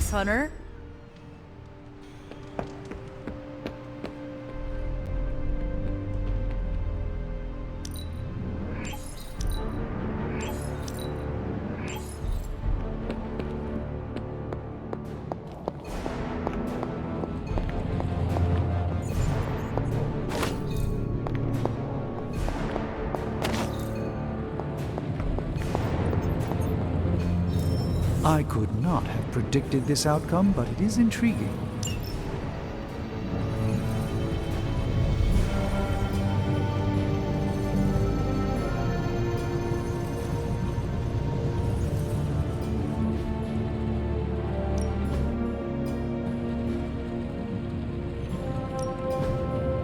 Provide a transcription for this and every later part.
Boss Hunter. I could not have predicted this outcome, but it is intriguing.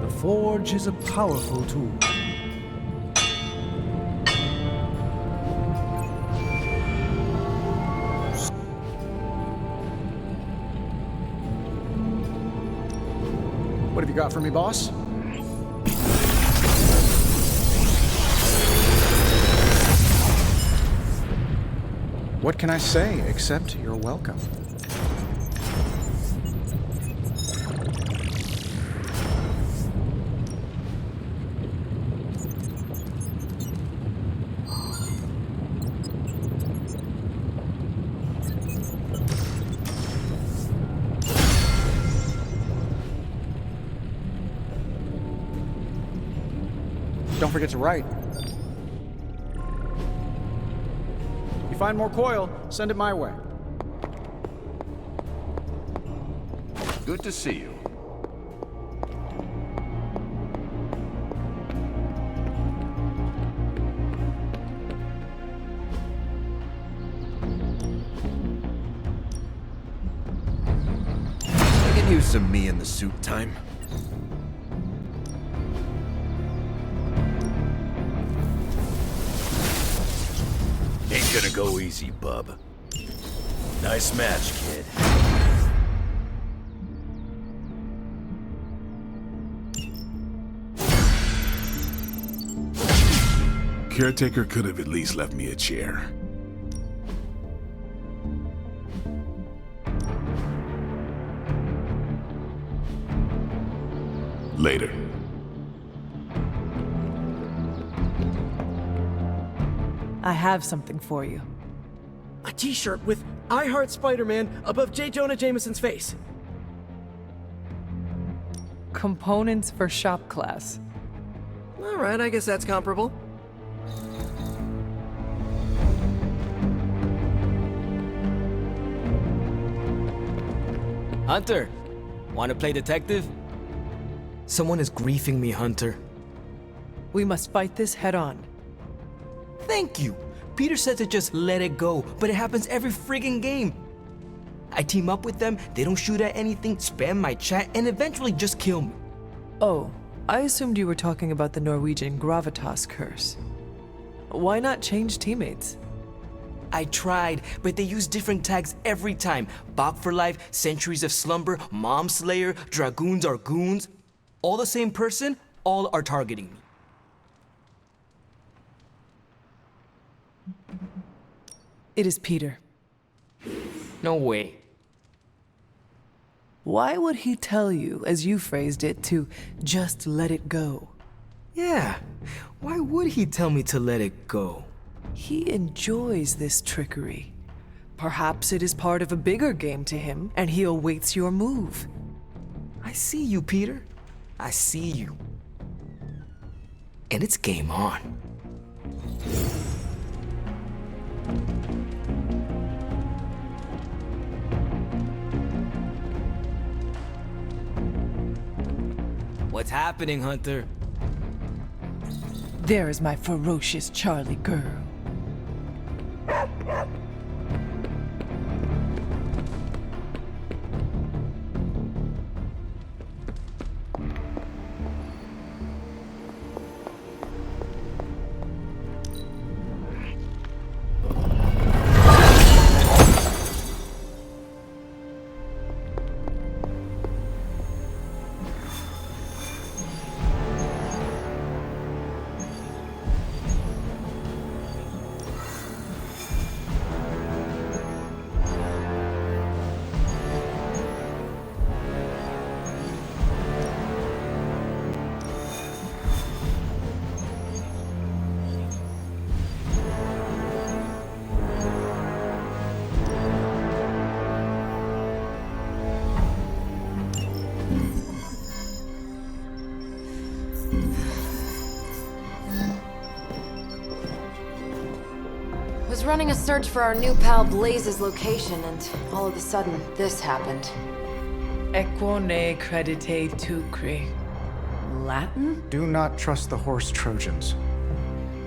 The Forge is a powerful tool. What have you got for me, boss? What can I say except you're welcome? Don't forget to write. You find more coil, send it my way. Good to see you. I could use some me in the suit time. Ain't gonna go easy, bub. Nice match, kid. Caretaker could have at least left me a chair. Later. I have something for you. A t-shirt with I Heart Spider-Man above J. Jonah Jameson's face. Components for shop class. Alright, I guess that's comparable. Hunter, want to play detective? Someone is griefing me, Hunter. We must fight this head on. Thank you! Peter said to just let it go, but it happens every friggin' game. I team up with them, they don't shoot at anything, spam my chat, and eventually just kill me. Oh, I assumed you were talking about the Norwegian gravitas curse. Why not change teammates? I tried, but they use different tags every time. Bach for life, Centuries of Slumber, Mom Slayer, Dragoons are goons. All the same person, all are targeting me. It is Peter. No way. Why would he tell you, as you phrased it, to just let it go? Yeah, why would he tell me to let it go? He enjoys this trickery. Perhaps it is part of a bigger game to him, and he awaits your move. I see you, Peter. I see you. And it's game on. What's happening, Hunter? There is my ferocious Charlie girl. was running a search for our new pal Blaze's location, and all of a sudden, this happened. Equo ne credite tucri. Latin? Do not trust the horse Trojans.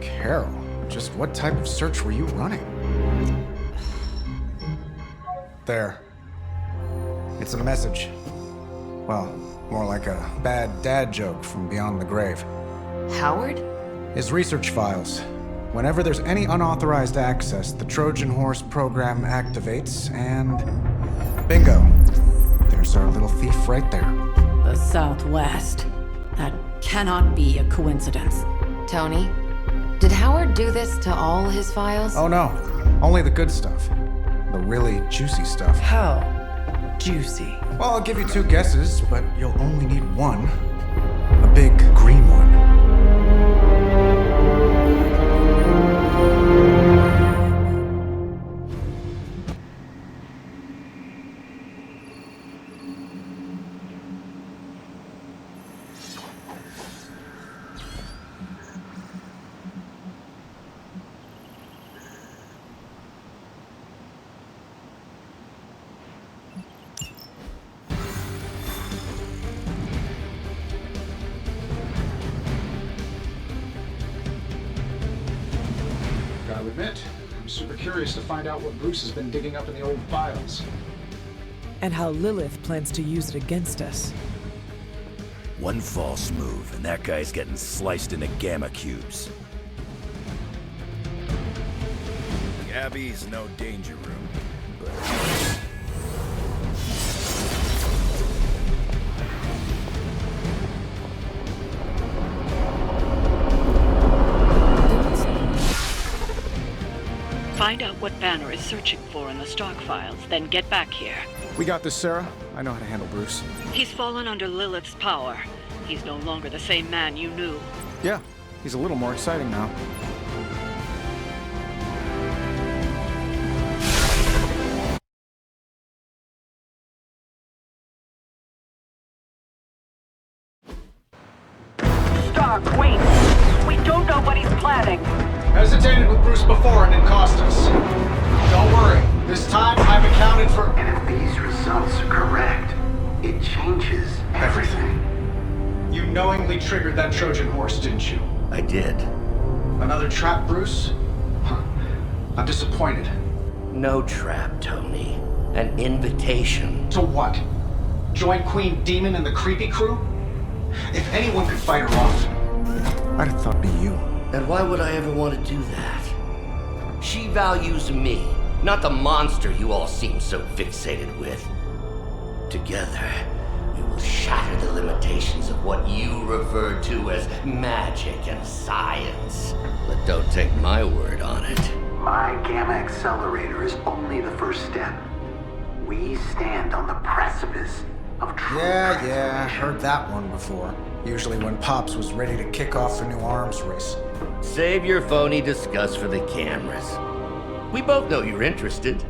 Carol, just what type of search were you running? There. It's a message. Well, more like a bad dad joke from beyond the grave. Howard? His research files. Whenever there's any unauthorized access, the Trojan Horse program activates, and bingo. There's our little thief right there. The Southwest. That cannot be a coincidence. Tony, did Howard do this to all his files? Oh no, only the good stuff. The really juicy stuff. How juicy. Well, I'll give you 2 guesses, but you'll only need one. A big green one. I'll admit, I'm super curious to find out what Bruce has been digging up in the old files. And how Lilith plans to use it against us. One false move, and that guy's getting sliced into gamma cubes. The Abbey's no danger room, but... Find out what Banner is searching for in the Stark files, then get back here. We got this, Sarah. I know how to handle Bruce. He's fallen under Lilith's power. He's no longer the same man you knew. Yeah, he's a little more exciting now. Stark, wait! We don't know what he's planning. Hesitated with Bruce before and it cost us. Don't worry, this time I've accounted for... And if these results are correct, it changes everything. You knowingly triggered that Trojan horse, didn't you? I did. Another trap, Bruce? Huh. I'm disappointed. No trap, Tony. An invitation. To what? Join Queen Demon and the Creepy Crew? If anyone could fight her off... I'd have thought it'd be you. And why would I ever want to do that? She values me, not the monster you all seem so fixated with. Together, we will shatter the limitations of what you refer to as magic and science. But don't take my word on it. My Gamma Accelerator is only the first step. We stand on the precipice of true Yeah, heard that one before. Usually when Pops was ready to kick off a new arms race. Save your phony disgust for the cameras. We both know you're interested.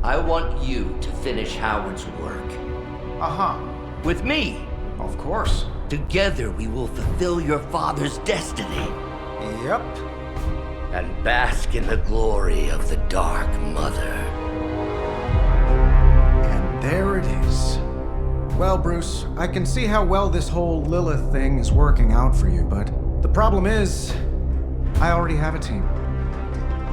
I want you to finish Howard's work. Uh-huh. With me. Of course. Together we will fulfill your father's destiny. Yep. And bask in the glory of the Dark Mother. And there it is. Well, Bruce, I can see how well this whole Lilith thing is working out for you, but the problem is, I already have a team.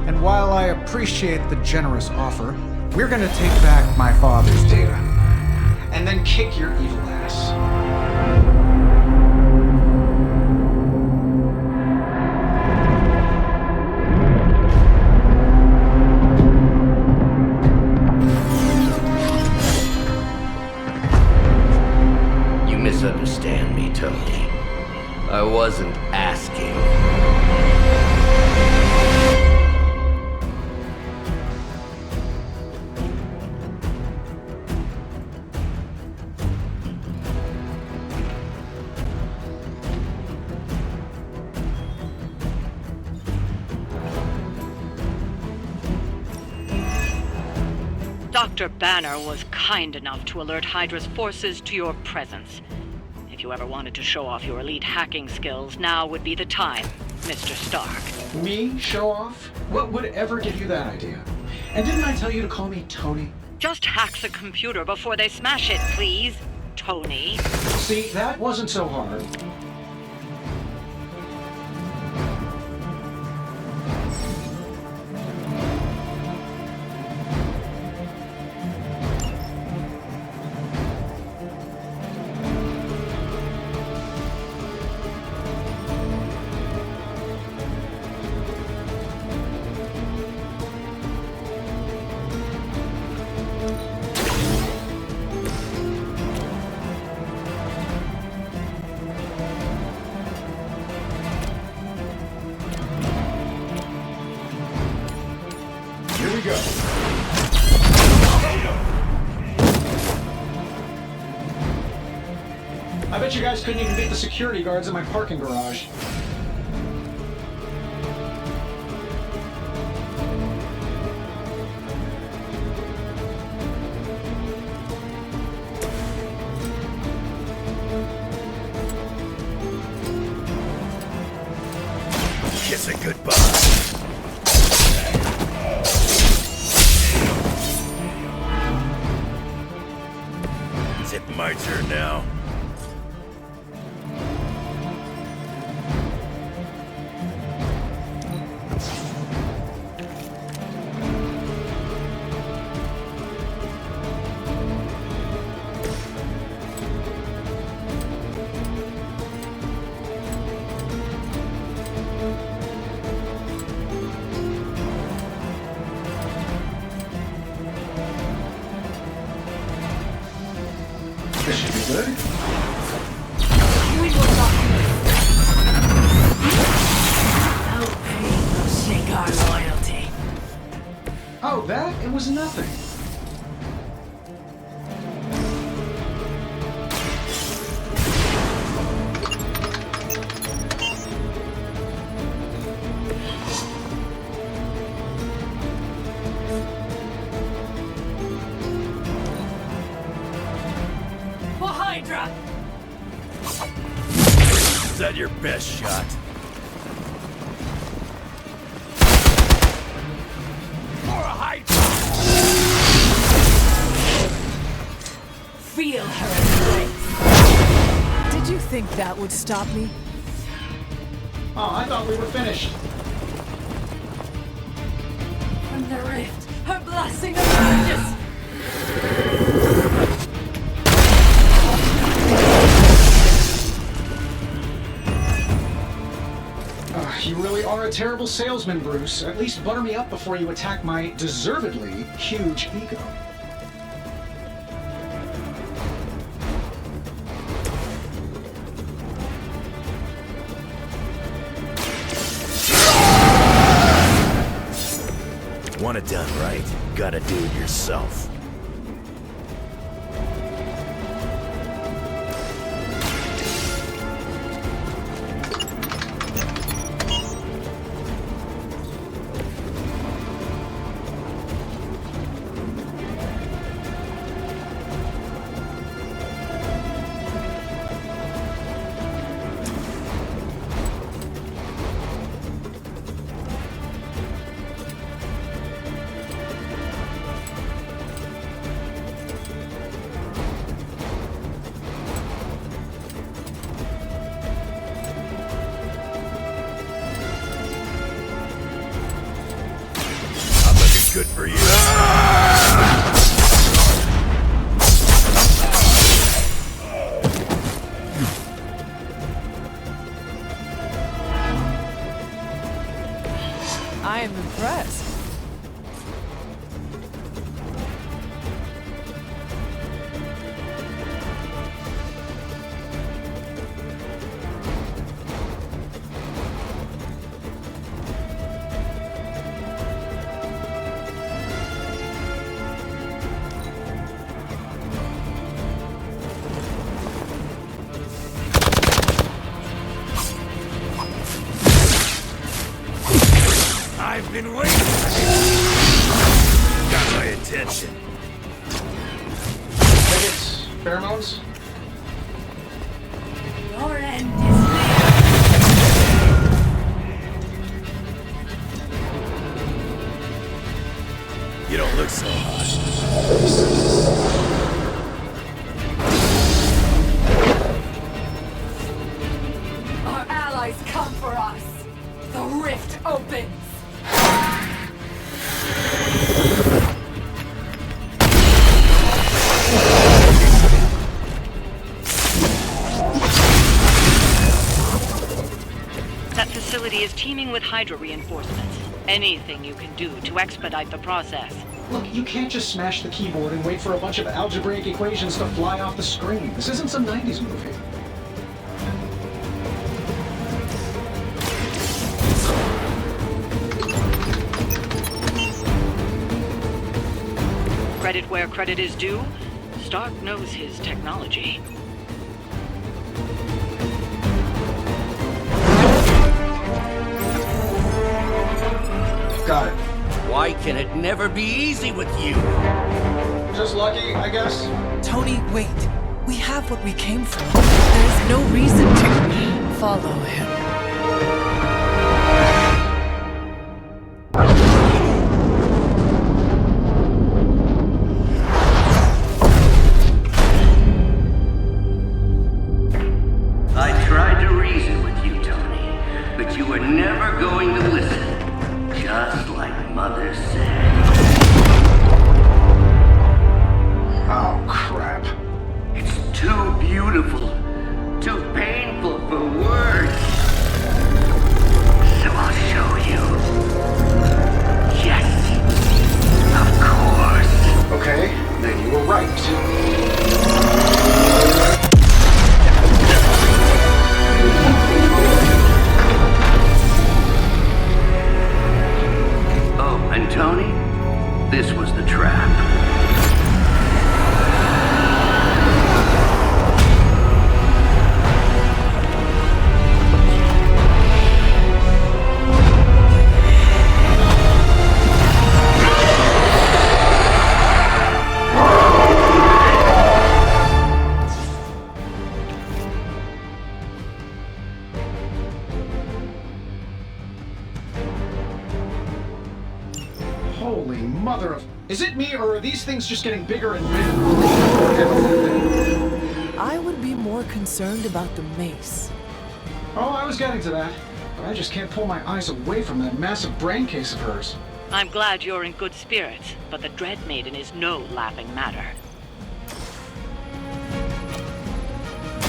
And while I appreciate the generous offer, we're gonna take back my father's data. And then kick your evil ass. You misunderstand me, Tony. I wasn't asking. Dr. Banner was kind enough to alert Hydra's forces to your presence. If you ever wanted to show off your elite hacking skills, now would be the time, Mr. Stark. Me? Show off? What would ever give you that idea? And didn't I tell you to call me Tony? Just hack the computer before they smash it, please, Tony. See, that wasn't so hard. Here we go. I bet you guys couldn't even beat the security guards in my parking garage. Kiss it goodbye. Is it my turn now? This should be good. We will not no pain will shake our loyalty. Oh, that? It was nothing. For Hydra! Is that your best shot? For a Hydra! Feel her embrace. Did you think that would stop me? Oh, I thought we were finished. From the rift, her blessing emerges. You really are a terrible salesman, Bruce. At least butter me up before you attack my deservedly huge ego. Want it done right, gotta do it yourself. Good for you. I am impressed. I've been waiting. Got my attention. Tickets, pheromones. allies come for us, the rift opens. That facility is teeming with Hydra reinforcements. Anything you can do to expedite the process. Look, you can't just smash the keyboard and wait for a bunch of algebraic equations to fly off the screen. This isn't some 90s movie. Credit where credit is due, Stark knows his technology. Got it. Why can it never be easy with you? Just lucky, I guess. Tony, wait. We have what we came for. There is no reason to follow him. I tried to reason with you, Tony, but you were never going to listen. Just like Mother said. Oh, crap. It's too beautiful, too painful for words. So I'll show you. Yes, of course. Okay, then you were right. Oh, and Tony, this was the trap. Holy mother of... Is it me, or are these things just getting bigger and bigger? I would be more concerned about the mace. Oh, I was getting to that. But I just can't pull my eyes away from that massive brain case of hers. I'm glad you're in good spirits, but the Dread Maiden is no laughing matter.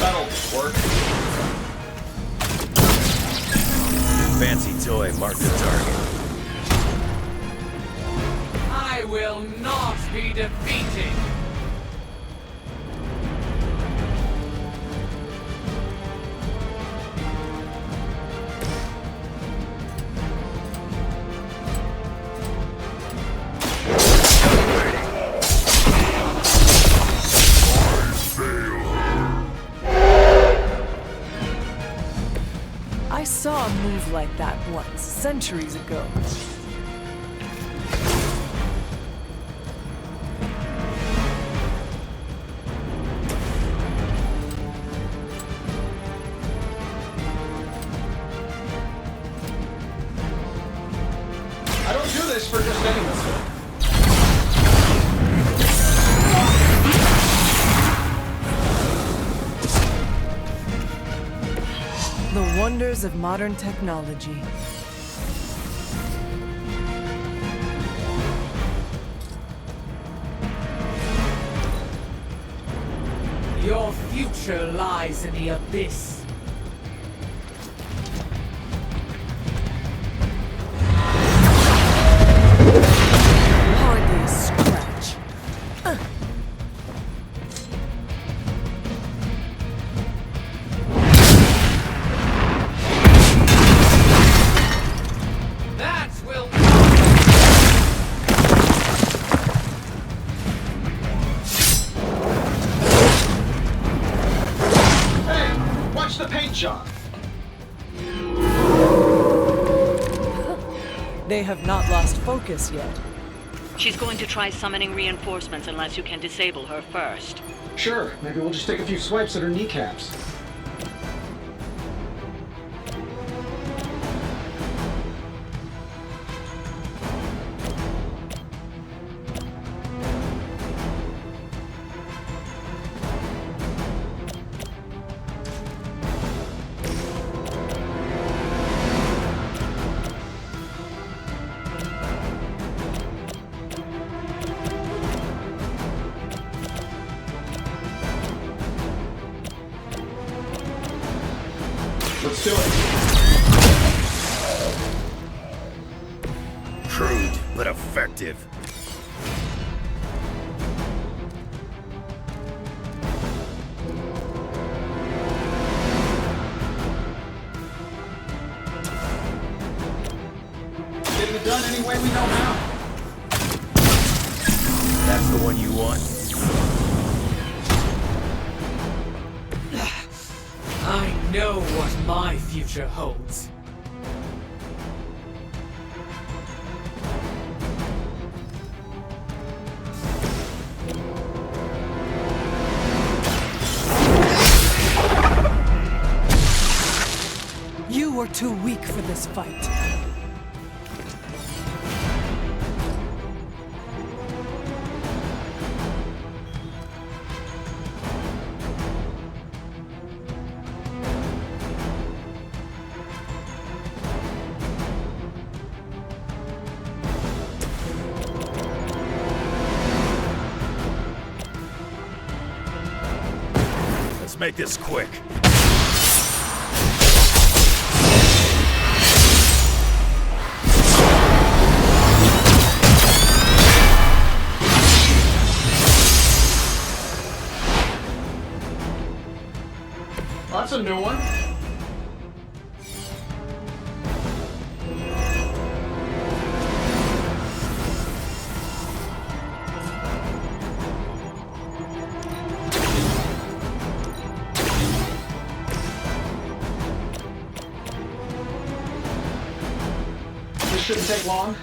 That'll work. Fancy toy marked the target. I will not be defeated. I saw a move like that once, centuries ago. I don't do this for just anyone. The wonders of modern technology. Your future lies in the abyss. Hardly a scratch. That will... Hey, watch the paint job. They have not lost focus yet. She's going to try summoning reinforcements unless you can disable her first. Sure, maybe we'll just take a few swipes at her kneecaps. Let's do it. Crude, but effective. Getting it done any way we know how. That's the one you want? I know what my future holds. You were too weak for this fight. Let's make this quick. That's a new one. This shouldn't take long.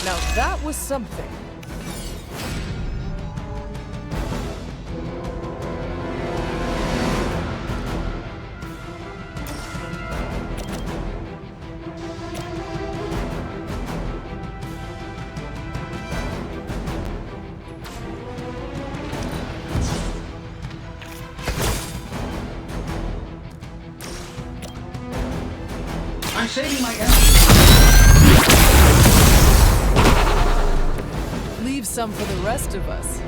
Now that was something. I'm saving my energy. Leave some for the rest of us.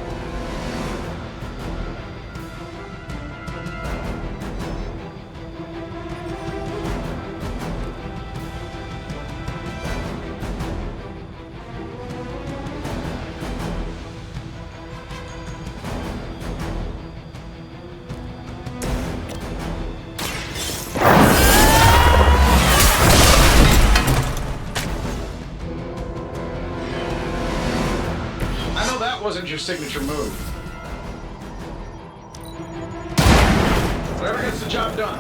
Wasn't your signature move. Whatever gets the job done.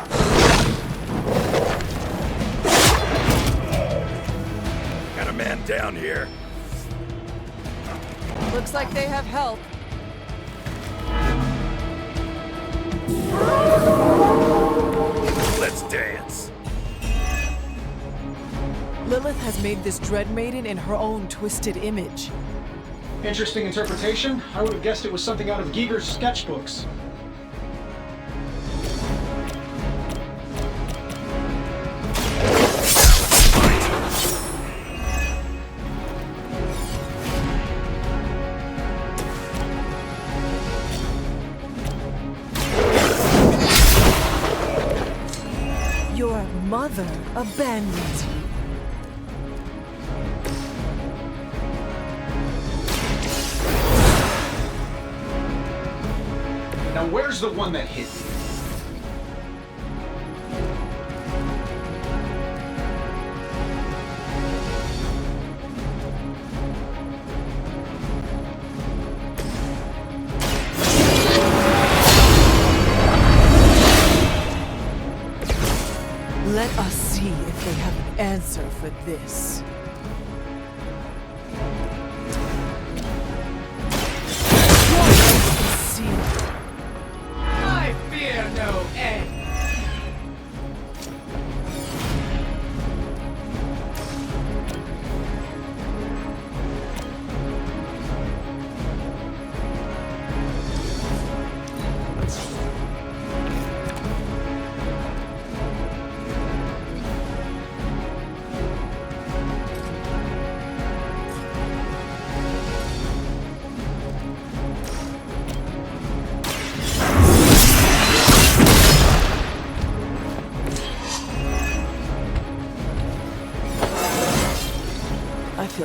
Got a man down here. Looks like they have help. Let's dance. Lilith has made this Dread Maiden in her own twisted image. Interesting interpretation. I would have guessed it was something out of Giger's sketchbooks. Your mother abandons you. Now where's the one that hit me? Let us see if they have an answer for this. I fear no end.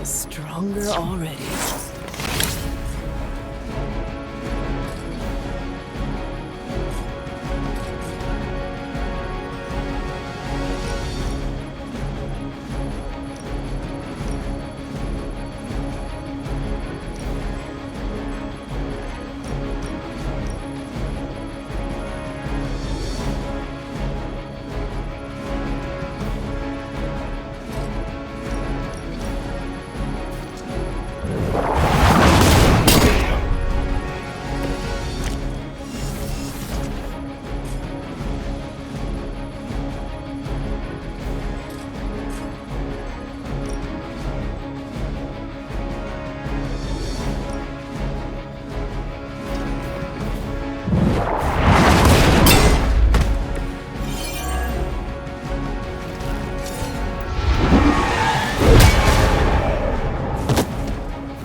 feels stronger already.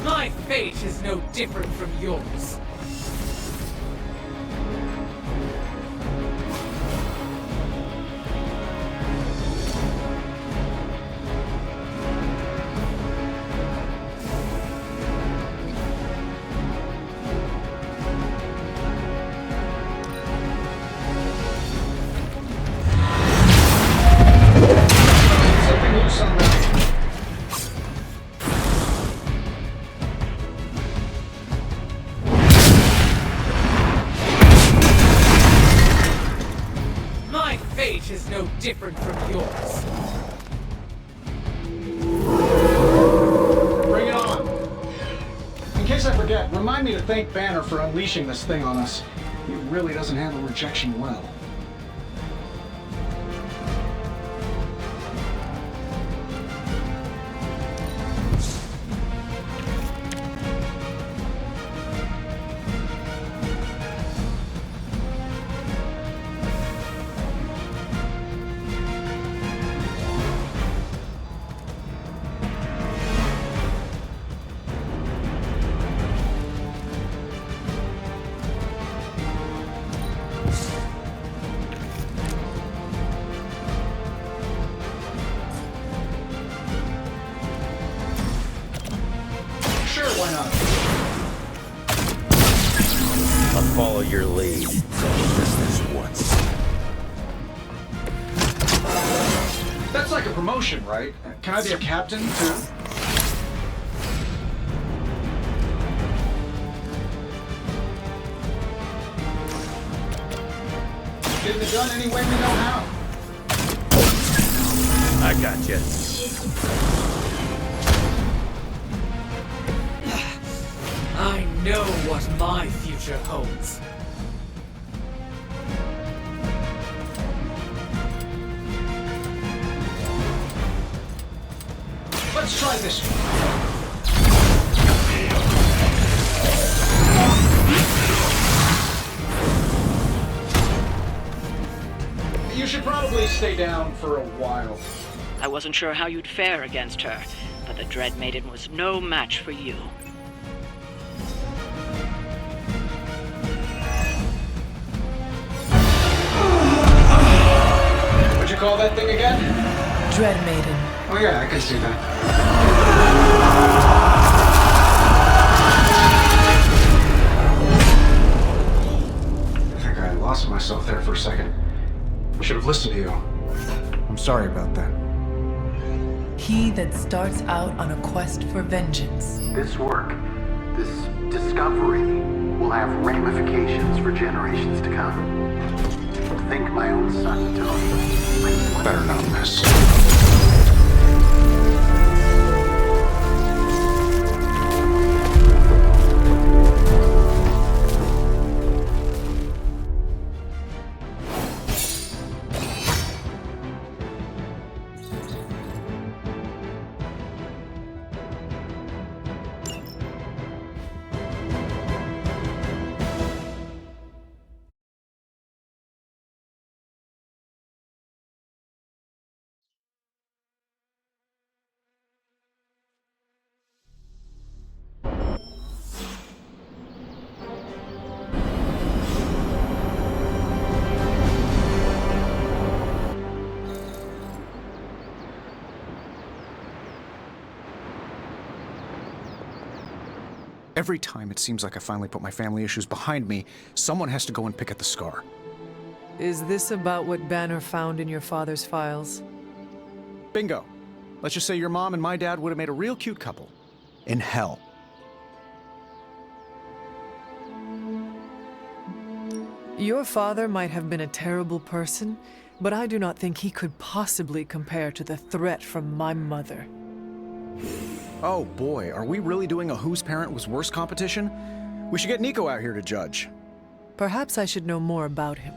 My fate is no different from yours. Something loose on that. My fate is no different from yours. Bring it on. In case I forget, remind me to thank Banner for unleashing this thing on us. He really doesn't handle rejection well. Sure, why not? I'll follow your lead. Just this once. That's like a promotion, right? Can I be a captain, too? Getting it done any way we know how. I got you. I know what my future holds. Let's try this one. You should probably stay down for a while. I wasn't sure how you'd fare against her, but the Dread Maiden was no match for you. What'd you call that thing again? Dread Maiden. Oh yeah, I can see that. I think I lost myself there for a second. I should have listened to you. I'm sorry about that. He that starts out on a quest for vengeance. This work, this discovery, will have ramifications for generations to come. Think my own son, Tony. Better not miss. Every time it seems like I finally put my family issues behind me, someone has to go and pick at the scar. Is this about what Banner found in your father's files? Bingo. Let's just say your mom and my dad would have made a real cute couple. In hell. Your father might have been a terrible person, but I do not think he could possibly compare to the threat from my mother. Oh boy, are we really doing a whose parent was worse competition? We should get Nico out here to judge. Perhaps I should know more about him.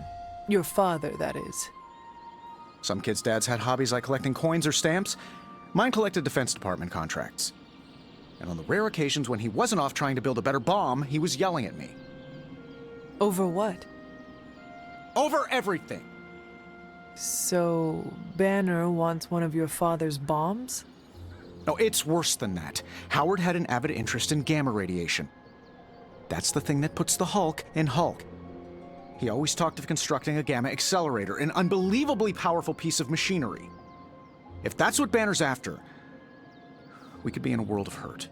Your father, that is. Some kids' dads had hobbies like collecting coins or stamps. Mine collected Defense Department contracts. And on the rare occasions when he wasn't off trying to build a better bomb, he was yelling at me. Over what? Over everything! So, Banner wants one of your father's bombs? No, it's worse than that. Howard had an avid interest in gamma radiation. That's the thing that puts the Hulk in Hulk. He always talked of constructing a gamma accelerator, an unbelievably powerful piece of machinery. If that's what Banner's after, we could be in a world of hurt.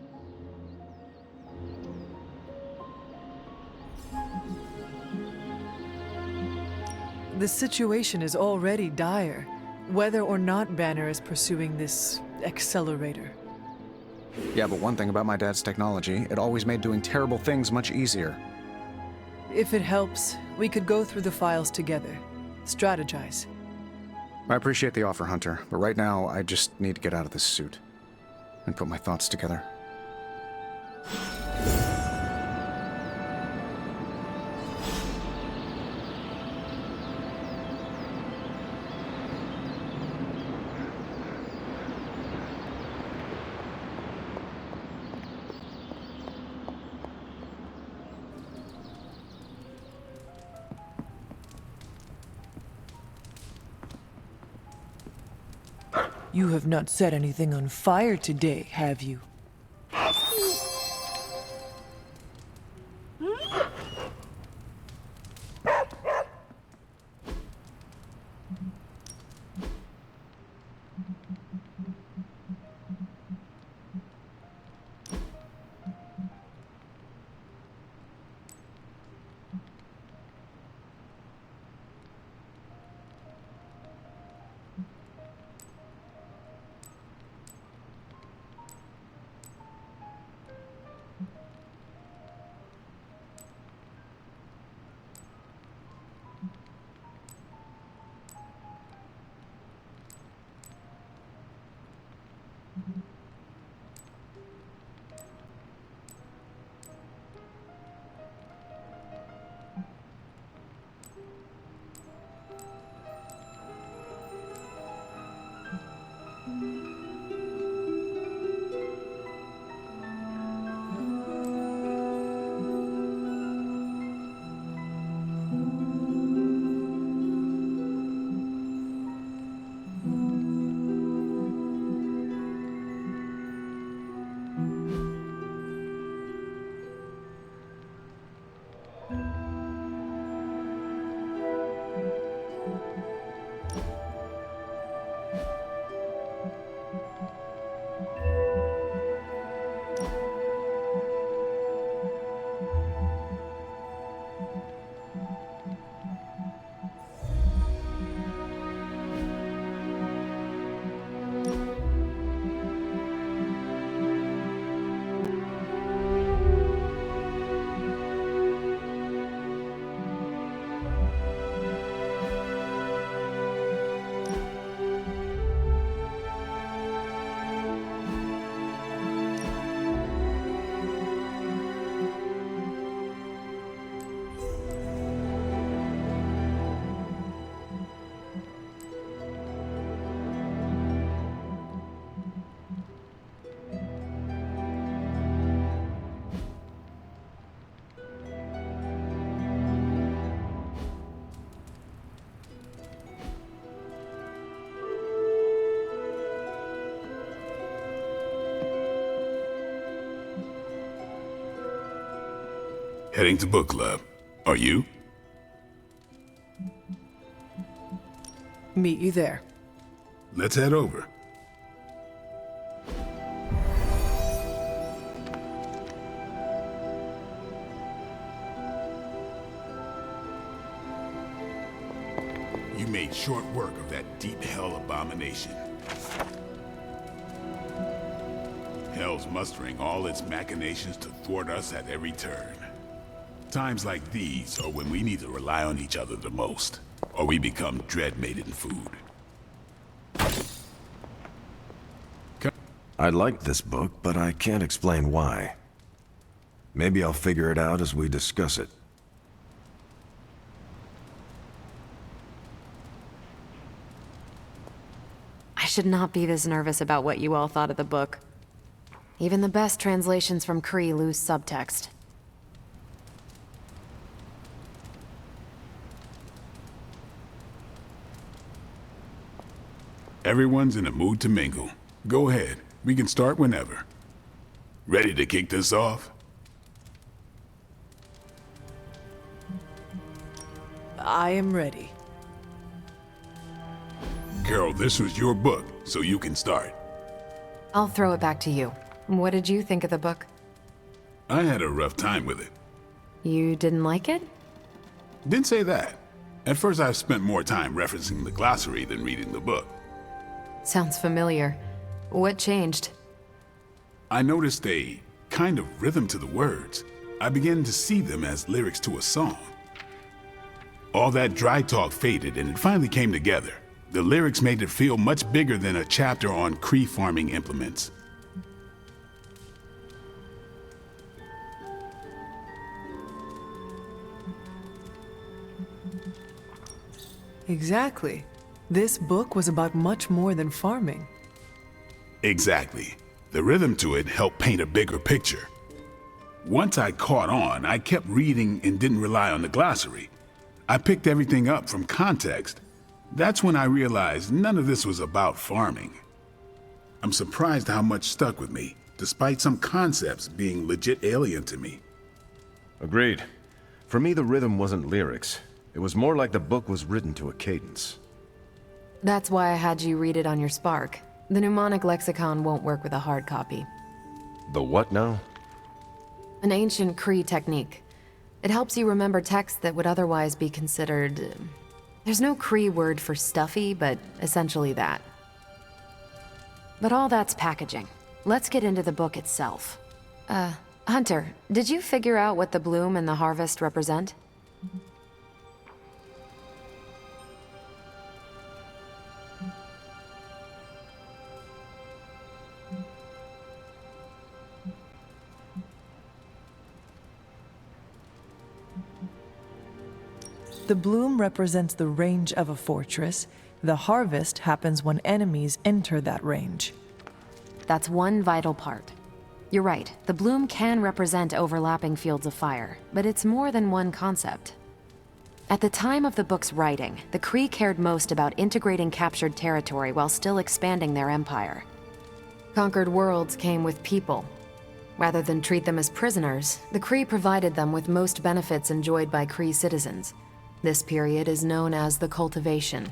The situation is already dire, whether or not Banner is pursuing this accelerator. Yeah, but one thing about my dad's technology, it always made doing terrible things much easier. If it helps, we could go through the files together. Strategize. I appreciate the offer, Hunter, but right now I just need to get out of this suit and put my thoughts together. You have not set anything on fire today, have you? Heading to book club. Are you? Meet you there. Let's head over. You made short work of that deep hell abomination. Hell's mustering all its machinations to thwart us at every turn. Times like these are when we need to rely on each other the most, or we become dread-maiden food. I like this book, but I can't explain why. Maybe I'll figure it out as we discuss it. I should not be this nervous about what you all thought of the book. Even the best translations from Kree lose subtext. Everyone's in a mood to mingle. Go ahead. We can start whenever. Ready to kick this off? I am ready. Carol, this was your book, so you can start. I'll throw it back to you. What did you think of the book? I had a rough time with it. You didn't like it? Didn't say that. At first I spent more time referencing the glossary than reading the book. Sounds familiar. What changed? I noticed a kind of rhythm to the words. I began to see them as lyrics to a song. All that dry talk faded and it finally came together. The lyrics made it feel much bigger than a chapter on Kree farming implements. Exactly. This book was about much more than farming. Exactly. The rhythm to it helped paint a bigger picture. Once I caught on, I kept reading and didn't rely on the glossary. I picked everything up from context. That's when I realized none of this was about farming. I'm surprised how much stuck with me, despite some concepts being legit alien to me. Agreed. For me, the rhythm wasn't lyrics. It was more like the book was written to a cadence. That's why I had you read it on your Spark. The mnemonic lexicon won't work with a hard copy. The what now? An ancient Kree technique. It helps you remember texts that would otherwise be considered... There's no Kree word for stuffy, but essentially that. But all that's packaging. Let's get into the book itself. Hunter, did you figure out what the bloom and the harvest represent? The bloom represents the range of a fortress. The harvest happens when enemies enter that range. That's one vital part. You're right, the bloom can represent overlapping fields of fire, but it's more than one concept. At the time of the book's writing, the Kree cared most about integrating captured territory while still expanding their empire. Conquered worlds came with people. Rather than treat them as prisoners, the Kree provided them with most benefits enjoyed by Kree citizens. This period is known as the Cultivation.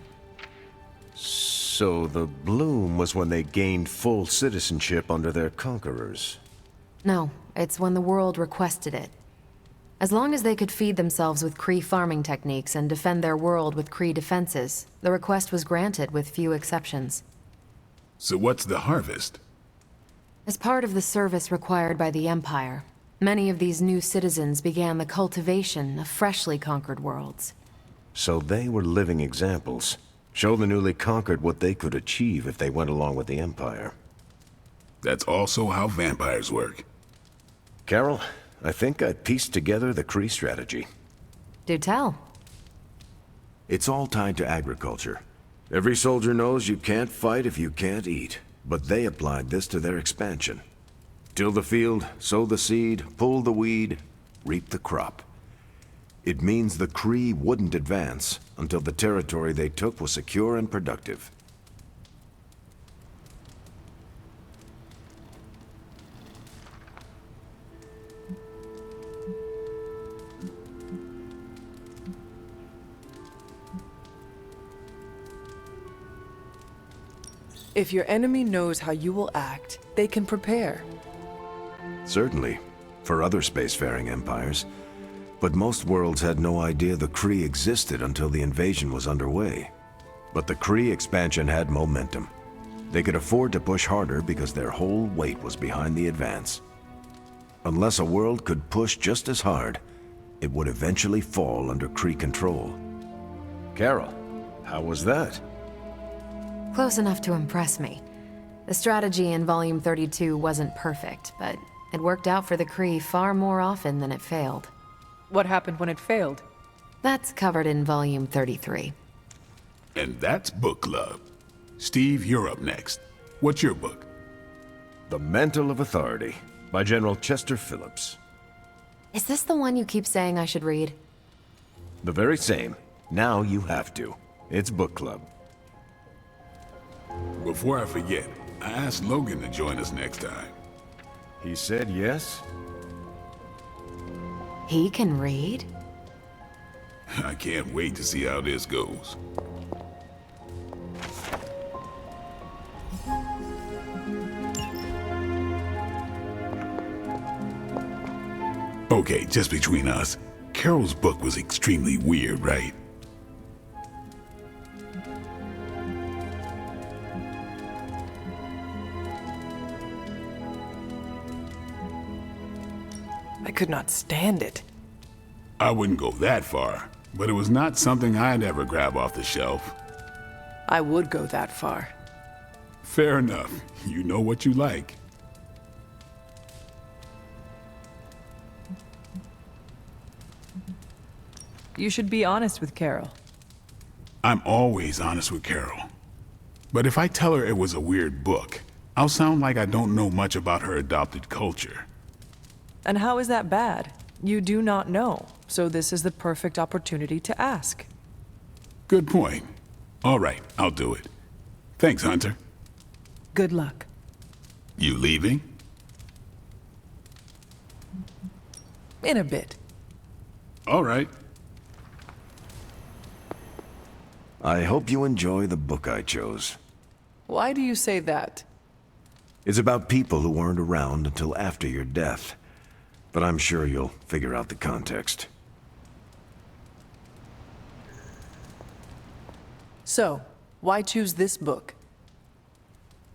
So the bloom was when they gained full citizenship under their conquerors. No, it's when the world requested it. As long as they could feed themselves with Kree farming techniques and defend their world with Kree defenses, the request was granted with few exceptions. So what's the harvest? As part of the service required by the Empire, many of these new citizens began the cultivation of freshly conquered worlds. So they were living examples. Show the newly conquered what they could achieve if they went along with the Empire. That's also how vampires work. Carol, I think I pieced together the Kree strategy. Do tell. It's all tied to agriculture. Every soldier knows you can't fight if you can't eat, but they applied this to their expansion. Till the field, sow the seed, pull the weed, reap the crop. It means the Kree wouldn't advance until the territory they took was secure and productive. If your enemy knows how you will act, they can prepare. Certainly, for other spacefaring empires. But most worlds had no idea the Kree existed until the invasion was underway. But the Kree expansion had momentum. They could afford to push harder because their whole weight was behind the advance. Unless a world could push just as hard, it would eventually fall under Kree control. Carol, how was that? Close enough to impress me. The strategy in Volume 32 wasn't perfect, but it worked out for the Kree far more often than it failed. What happened when it failed? That's covered in Volume 33. And that's Book Club. Steve, you're up next. What's your book? The Mantle of Authority, by General Chester Phillips. Is this the one you keep saying I should read? The very same. Now you have to. It's Book Club. Before I forget, I asked Logan to join us next time. He said yes? He can read? I can't wait to see how this goes. Okay, just between us, Carol's book was extremely weird, right? I could not stand it. I wouldn't go that far, but it was not something I'd ever grab off the shelf. I would go that far. Fair enough. You know what you like. You should be honest with Carol. I'm always honest with Carol. But if I tell her it was a weird book, I'll sound like I don't know much about her adopted culture. And how is that bad? You do not know, so this is the perfect opportunity to ask. Good point. All right, I'll do it. Thanks, Hunter. Good luck. You leaving? In a bit. All right. I hope you enjoy the book I chose. Why do you say that? It's about people who weren't around until after your death. But I'm sure you'll figure out the context. So, why choose this book?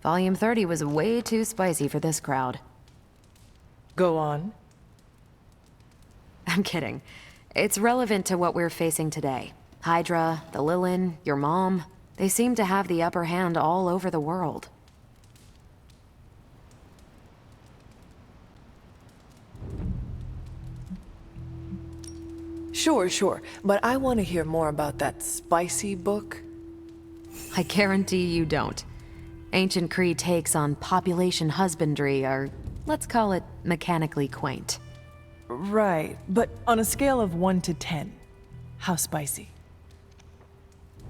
Volume 30 was way too spicy for this crowd. Go on. I'm kidding. It's relevant to what we're facing today. Hydra, the Lilin, your mom, they seem to have the upper hand all over the world. Sure, but I want to hear more about that spicy book. I guarantee you don't. Ancient Kree takes on population husbandry are, let's call it, mechanically quaint. Right, but on a scale of 1 to 10, how spicy?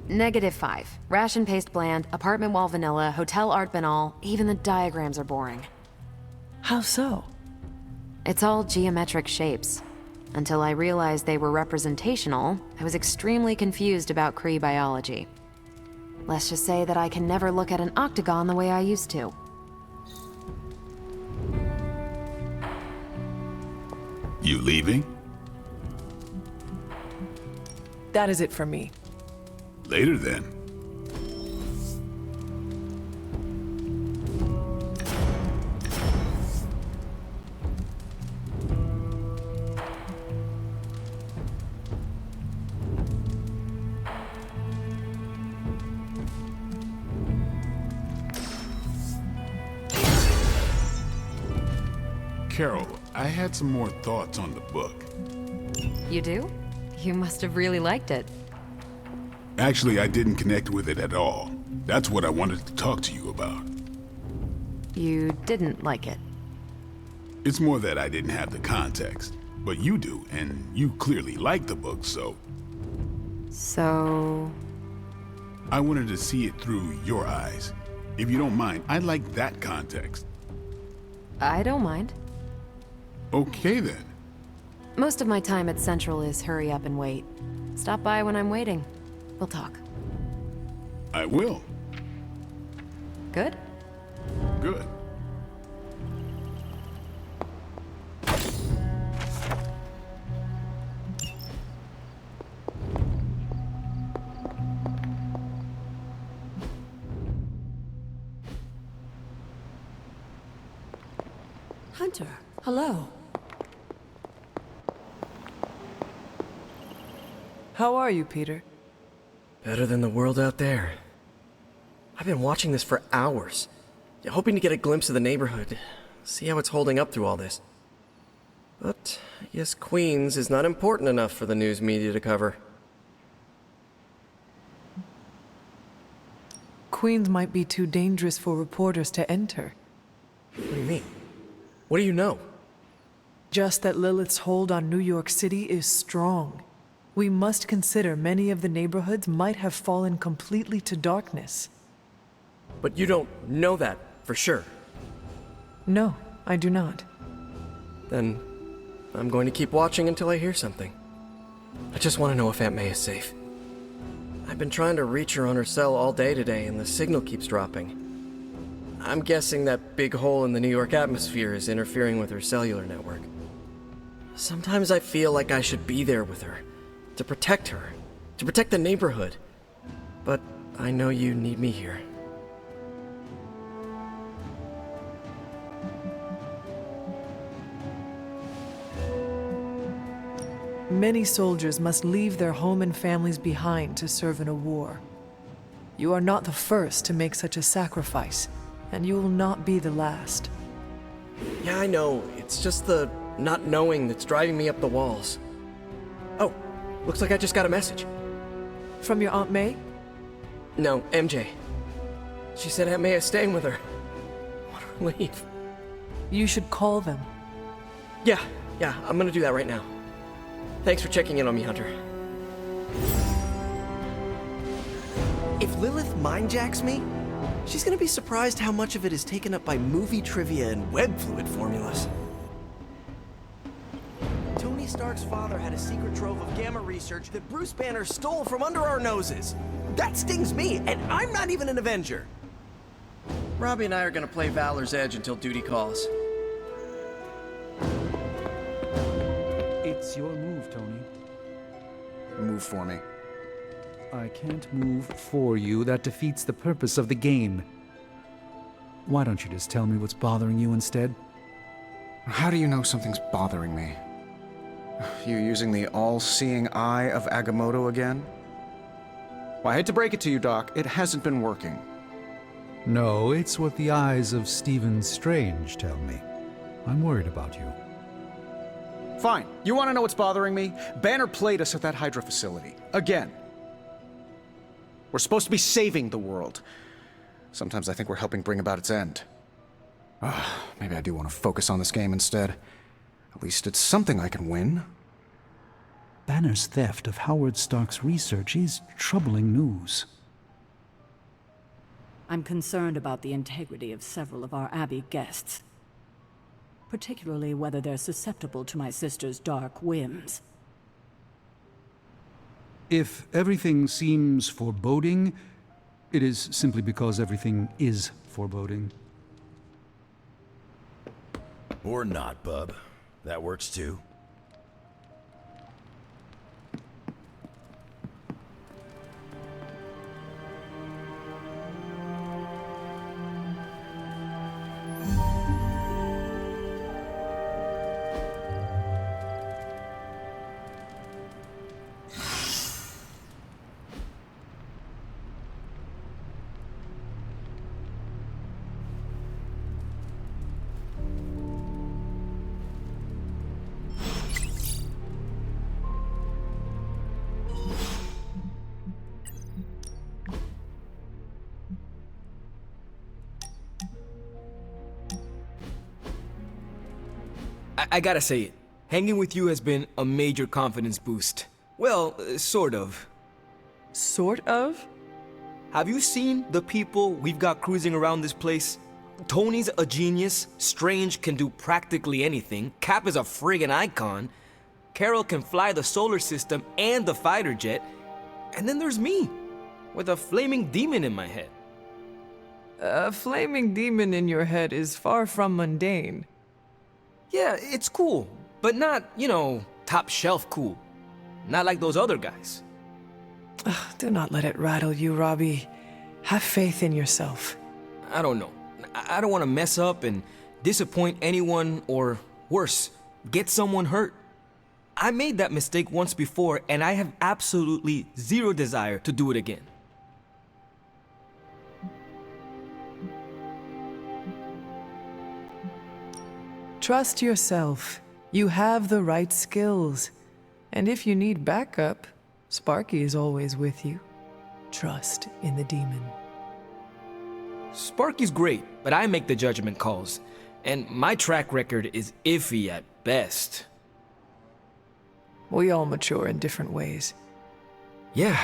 -5. Ration paste bland, apartment wall vanilla, hotel art banal, even the diagrams are boring. How so? It's all geometric shapes. Until I realized they were representational, I was extremely confused about Kree biology. Let's just say that I can never look at an octagon the way I used to. You leaving? That is it for me. Later then. Carol, I had some more thoughts on the book. You do? You must have really liked it. Actually, I didn't connect with it at all. That's what I wanted to talk to you about. You didn't like it. It's more that I didn't have the context. But you do, and you clearly like the book, so... So... I wanted to see it through your eyes. If you don't mind, I'd like that context. I don't mind. Okay, then. Most of my time at Central is hurry up and wait. Stop by when I'm waiting. We'll talk. I will. Good? Good. Hunter, hello. How are you, Peter? Better than the world out there. I've been watching this for hours, hoping to get a glimpse of the neighborhood, see how it's holding up through all this. But I guess Queens is not important enough for the news media to cover. Queens might be too dangerous for reporters to enter. What do you mean? What do you know? Just that Lilith's hold on New York City is strong. We must consider many of the neighborhoods might have fallen completely to darkness. But you don't know that for sure. No, I do not. Then I'm going to keep watching until I hear something. I just want to know if Aunt May is safe. I've been trying to reach her on her cell all day today, and the signal keeps dropping. I'm guessing that big hole in the New York atmosphere is interfering with her cellular network. Sometimes I feel like I should be there with her, to protect the neighborhood. But I know you need me here. Many soldiers must leave their home and families behind to serve in a war. You are not the first to make such a sacrifice, and you will not be the last. Yeah, I know. It's just the not knowing that's driving me up the walls. Oh, looks like I just got a message. From your Aunt May? No, MJ. She said Aunt May is staying with her. What a relief. You should call them. Yeah, I'm gonna do that right now. Thanks for checking in on me, Hunter. If Lilith mindjacks me, she's gonna be surprised how much of it is taken up by movie trivia and web fluid formulas. Tony Stark's father had a secret trove of gamma research that Bruce Banner stole from under our noses. That stings me, and I'm not even an Avenger. Robbie and I are gonna play Valor's Edge until duty calls. It's your move, Tony. Move for me. I can't move for you. That defeats the purpose of the game. Why don't you just tell me what's bothering you instead? How do you know something's bothering me? You using the all-seeing eye of Agamotto again? Well, I hate to break it to you, Doc. It hasn't been working. No, it's what the eyes of Stephen Strange tell me. I'm worried about you. Fine. You want to know what's bothering me? Banner played us at that Hydra facility. Again. We're supposed to be saving the world. Sometimes I think we're helping bring about its end. Maybe I do want to focus on this game instead. At least it's something I can win. Banner's theft of Howard Stark's research is troubling news. I'm concerned about the integrity of several of our Abbey guests, particularly whether they're susceptible to my sister's dark whims. If everything seems foreboding, it is simply because everything is foreboding. Or not, bub. That works too. I gotta say it. Hanging with you has been a major confidence boost. Well, sort of. Sort of? Have you seen the people we've got cruising around this place? Tony's a genius, Strange can do practically anything, Cap is a friggin' icon, Carol can fly the solar system and the fighter jet, and then there's me, with a flaming demon in my head. A flaming demon in your head is far from mundane. Yeah, it's cool, but not, top shelf cool. Not like those other guys. Do not let it rattle you, Robbie. Have faith in yourself. I don't know. I don't want to mess up and disappoint anyone, or worse, get someone hurt. I made that mistake once before, and I have absolutely zero desire to do it again. Trust yourself. You have the right skills. And if you need backup, Sparky is always with you. Trust in the demon. Sparky's great, but I make the judgment calls. And my track record is iffy at best. We all mature in different ways. Yeah,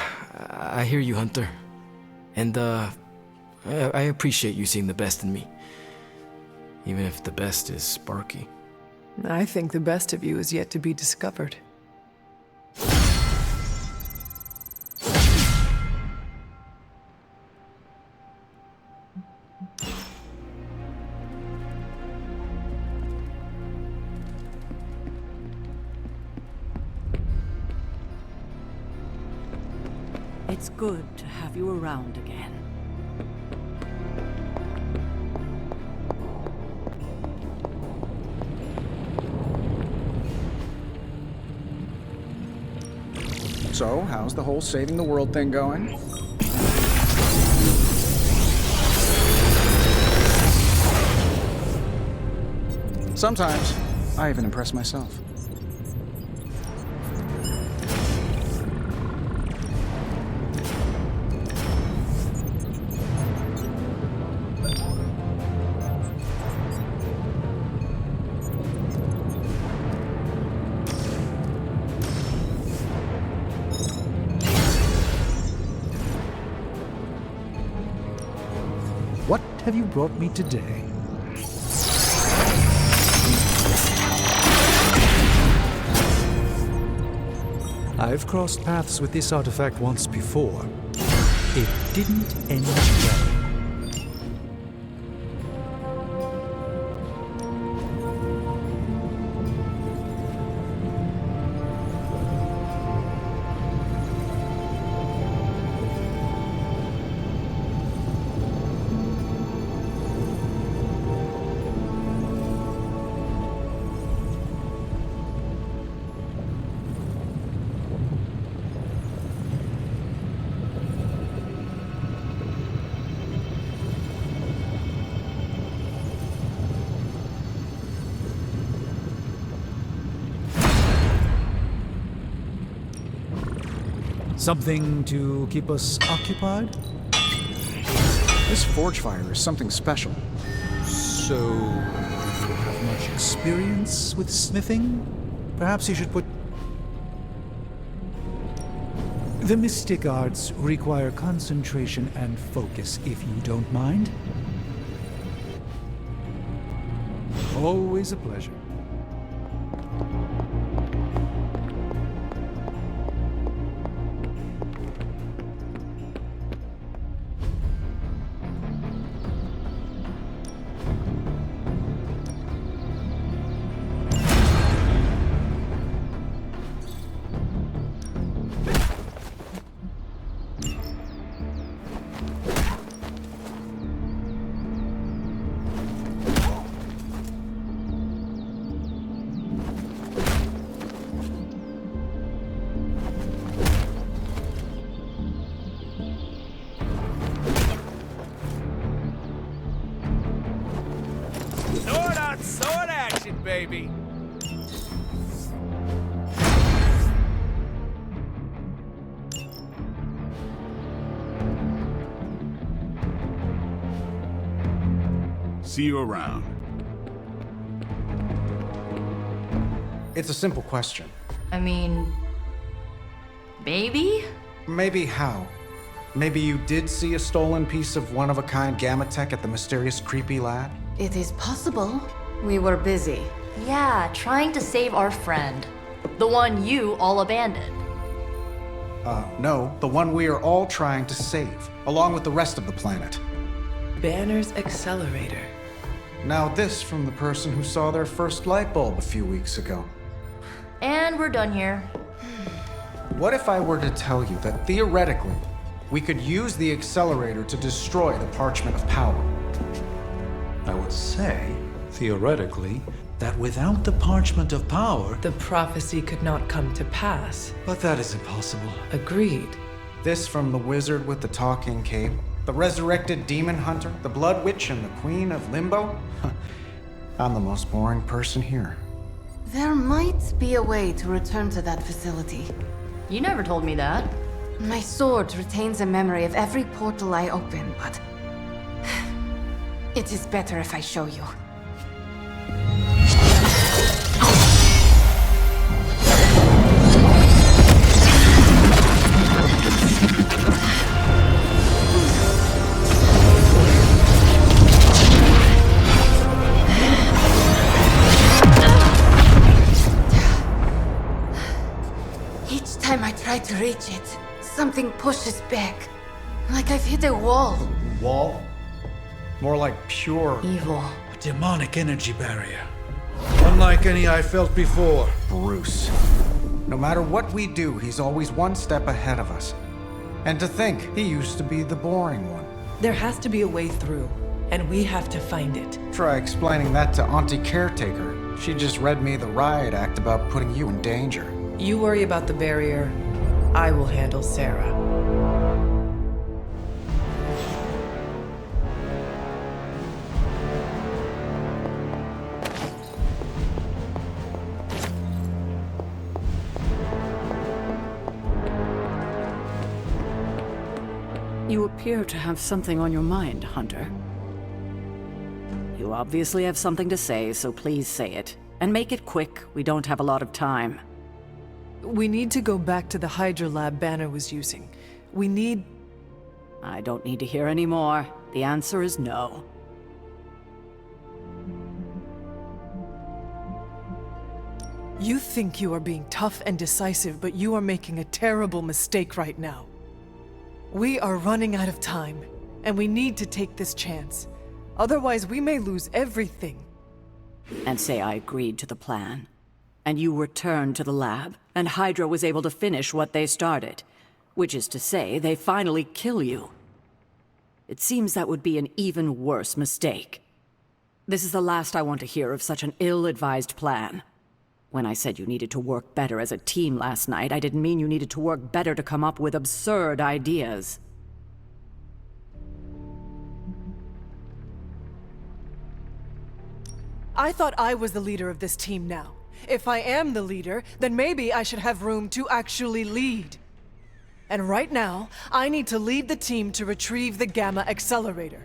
I hear you, Hunter. And, I appreciate you seeing the best in me. Even if the best is Sparky. I think the best of you is yet to be discovered. It's good to have you around again. So, how's the whole saving the world thing going? Sometimes, I even impress myself. What have you brought me today? I've crossed paths with this artifact once before. It didn't end well. Something to keep us occupied? This forge fire is something special. So, you have much experience with smithing? Perhaps you should put... The mystic arts require concentration and focus, if you don't mind. Always a pleasure. Sword action, baby! See you around. It's a simple question. I mean, maybe? Maybe how? Maybe you did see a stolen piece of one-of-a-kind gamma tech at the mysterious creepy lab? It is possible. We were busy. Yeah, trying to save our friend. The one you all abandoned. No, the one we are all trying to save, along with the rest of the planet. Banner's accelerator. Now this from the person who saw their first light bulb a few weeks ago. And we're done here. What if I were to tell you that theoretically, we could use the accelerator to destroy the Parchment of Power? I would say, theoretically, that without the parchment of power... The prophecy could not come to pass. But that is impossible. Agreed. This from the wizard with the talking cape? The resurrected demon hunter? The blood witch and the queen of limbo? I'm the most boring person here. There might be a way to return to that facility. You never told me that. My sword retains a memory of every portal I open, but... it is better if I show you. Each time I try to reach it, something pushes back. Like I've hit a wall. Wall? More like pure... evil. A demonic energy barrier. Unlike any I felt before. Bruce. No matter what we do, he's always one step ahead of us. And to think, he used to be the boring one. There has to be a way through, and we have to find it. Try explaining that to Auntie Caretaker. She just read me the riot act about putting you in danger. You worry about the barrier. I will handle Sarah. You appear to have something on your mind, Hunter. You obviously have something to say, so please say it. And make it quick, we don't have a lot of time. We need to go back to the Hydra lab Banner was using. We need... I don't need to hear any more. The answer is no. You think you are being tough and decisive, but you are making a terrible mistake right now. We are running out of time, and we need to take this chance. Otherwise, we may lose everything. And say I agreed to the plan. And you returned to the lab, and Hydra was able to finish what they started. Which is to say, they finally kill you. It seems that would be an even worse mistake. This is the last I want to hear of such an ill-advised plan. When I said you needed to work better as a team last night, I didn't mean you needed to work better to come up with absurd ideas. I thought I was the leader of this team now. If I am the leader, then maybe I should have room to actually lead. And right now, I need to lead the team to retrieve the Gamma Accelerator.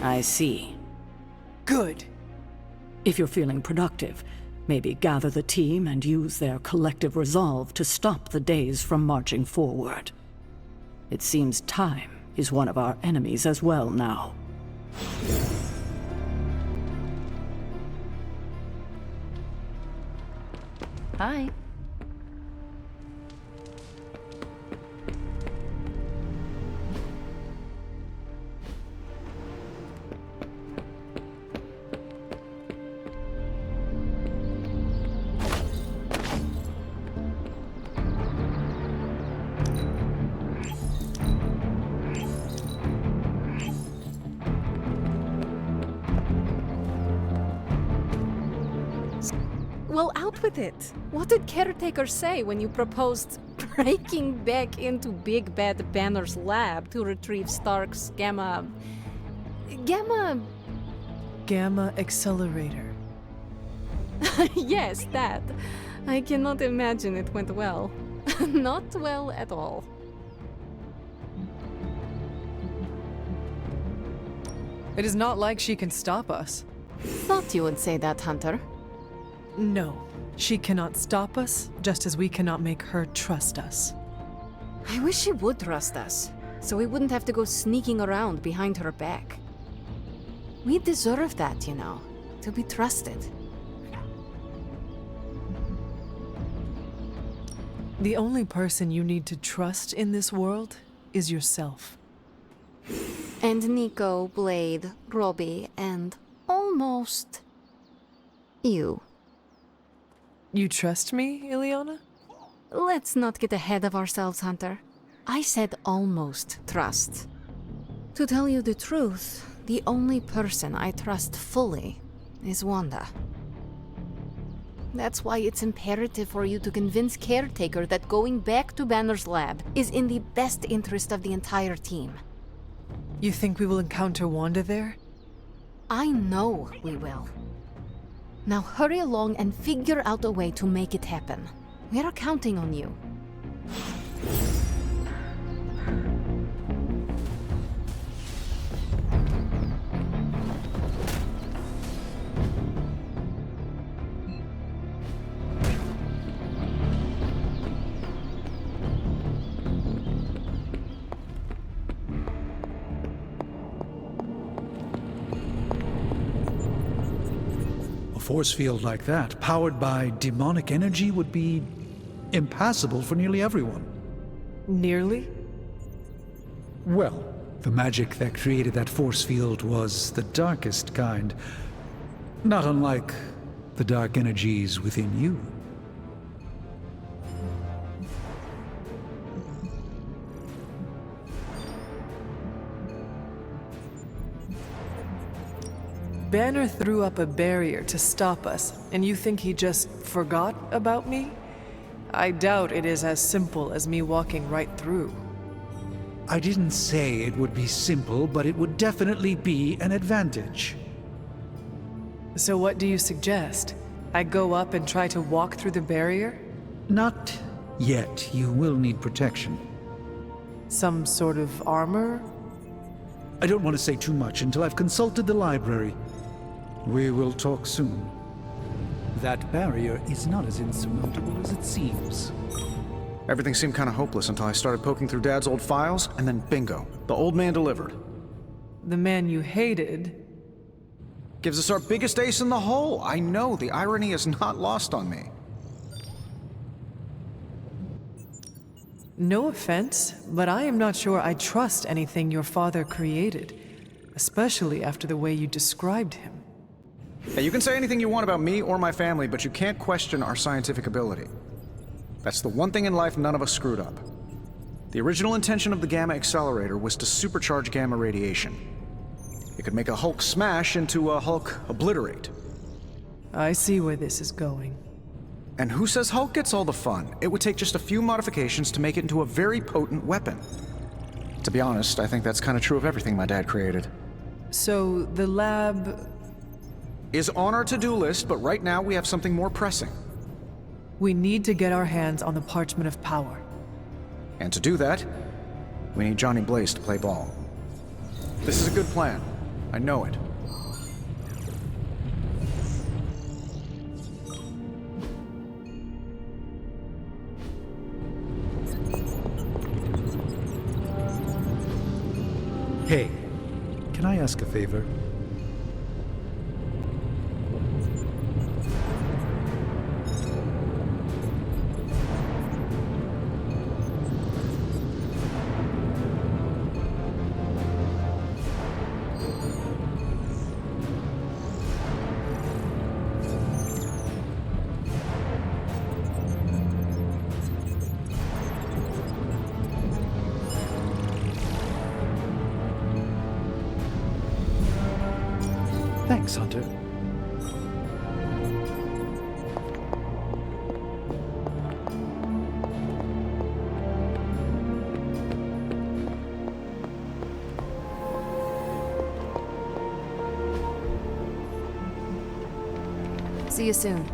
I see. Good. If you're feeling productive, maybe gather the team and use their collective resolve to stop the days from marching forward. It seems time is one of our enemies as well now. Hi. Well, out with it. What did Caretaker say when you proposed breaking back into Big Bad Banner's lab to retrieve Stark's Gamma Accelerator. Yes, that. I cannot imagine it went well. Not well at all. It is not like she can stop us. Thought you would say that, Hunter. No, she cannot stop us, just as we cannot make her trust us. I wish she would trust us, so we wouldn't have to go sneaking around behind her back. We deserve that, you know, to be trusted. The only person you need to trust in this world is yourself. And Nico, Blade, Robbie, and almost... you. You trust me, Ileana? Let's not get ahead of ourselves, Hunter. I said almost trust. To tell you the truth, the only person I trust fully is Wanda. That's why it's imperative for you to convince Caretaker that going back to Banner's lab is in the best interest of the entire team. You think we will encounter Wanda there? I know we will. Now hurry along and figure out a way to make it happen. We are counting on you. A force field like that, powered by demonic energy, would be impassable for nearly everyone. Nearly? Well, the magic that created that force field was the darkest kind. Not unlike the dark energies within you. Banner threw up a barrier to stop us, and you think he just forgot about me? I doubt it is as simple as me walking right through. I didn't say it would be simple, but it would definitely be an advantage. So what do you suggest? I go up and try to walk through the barrier? Not yet. You will need protection. Some sort of armor? I don't want to say too much until I've consulted the library. We will talk soon. That barrier is not as insurmountable as it seems. Everything seemed kind of hopeless until I started poking through Dad's old files, and then bingo, the old man delivered. The man you hated? Gives us our biggest ace in the hole. I know, the irony is not lost on me. No offense, but I am not sure I trust anything your father created, especially after the way you described him. Now, you can say anything you want about me or my family, but you can't question our scientific ability. That's the one thing in life none of us screwed up. The original intention of the Gamma Accelerator was to supercharge gamma radiation. It could make a Hulk smash into a Hulk obliterate. I see where this is going. And who says Hulk gets all the fun? It would take just a few modifications to make it into a very potent weapon. To be honest, I think that's kind of true of everything my dad created. So, the lab is on our to-do list, but right now we have something more pressing. We need to get our hands on the Parchment of Power. And to do that, we need Johnny Blaze to play ball. This is a good plan. I know it. Hey, can I ask a favor? Thanks, Hunter. See you soon.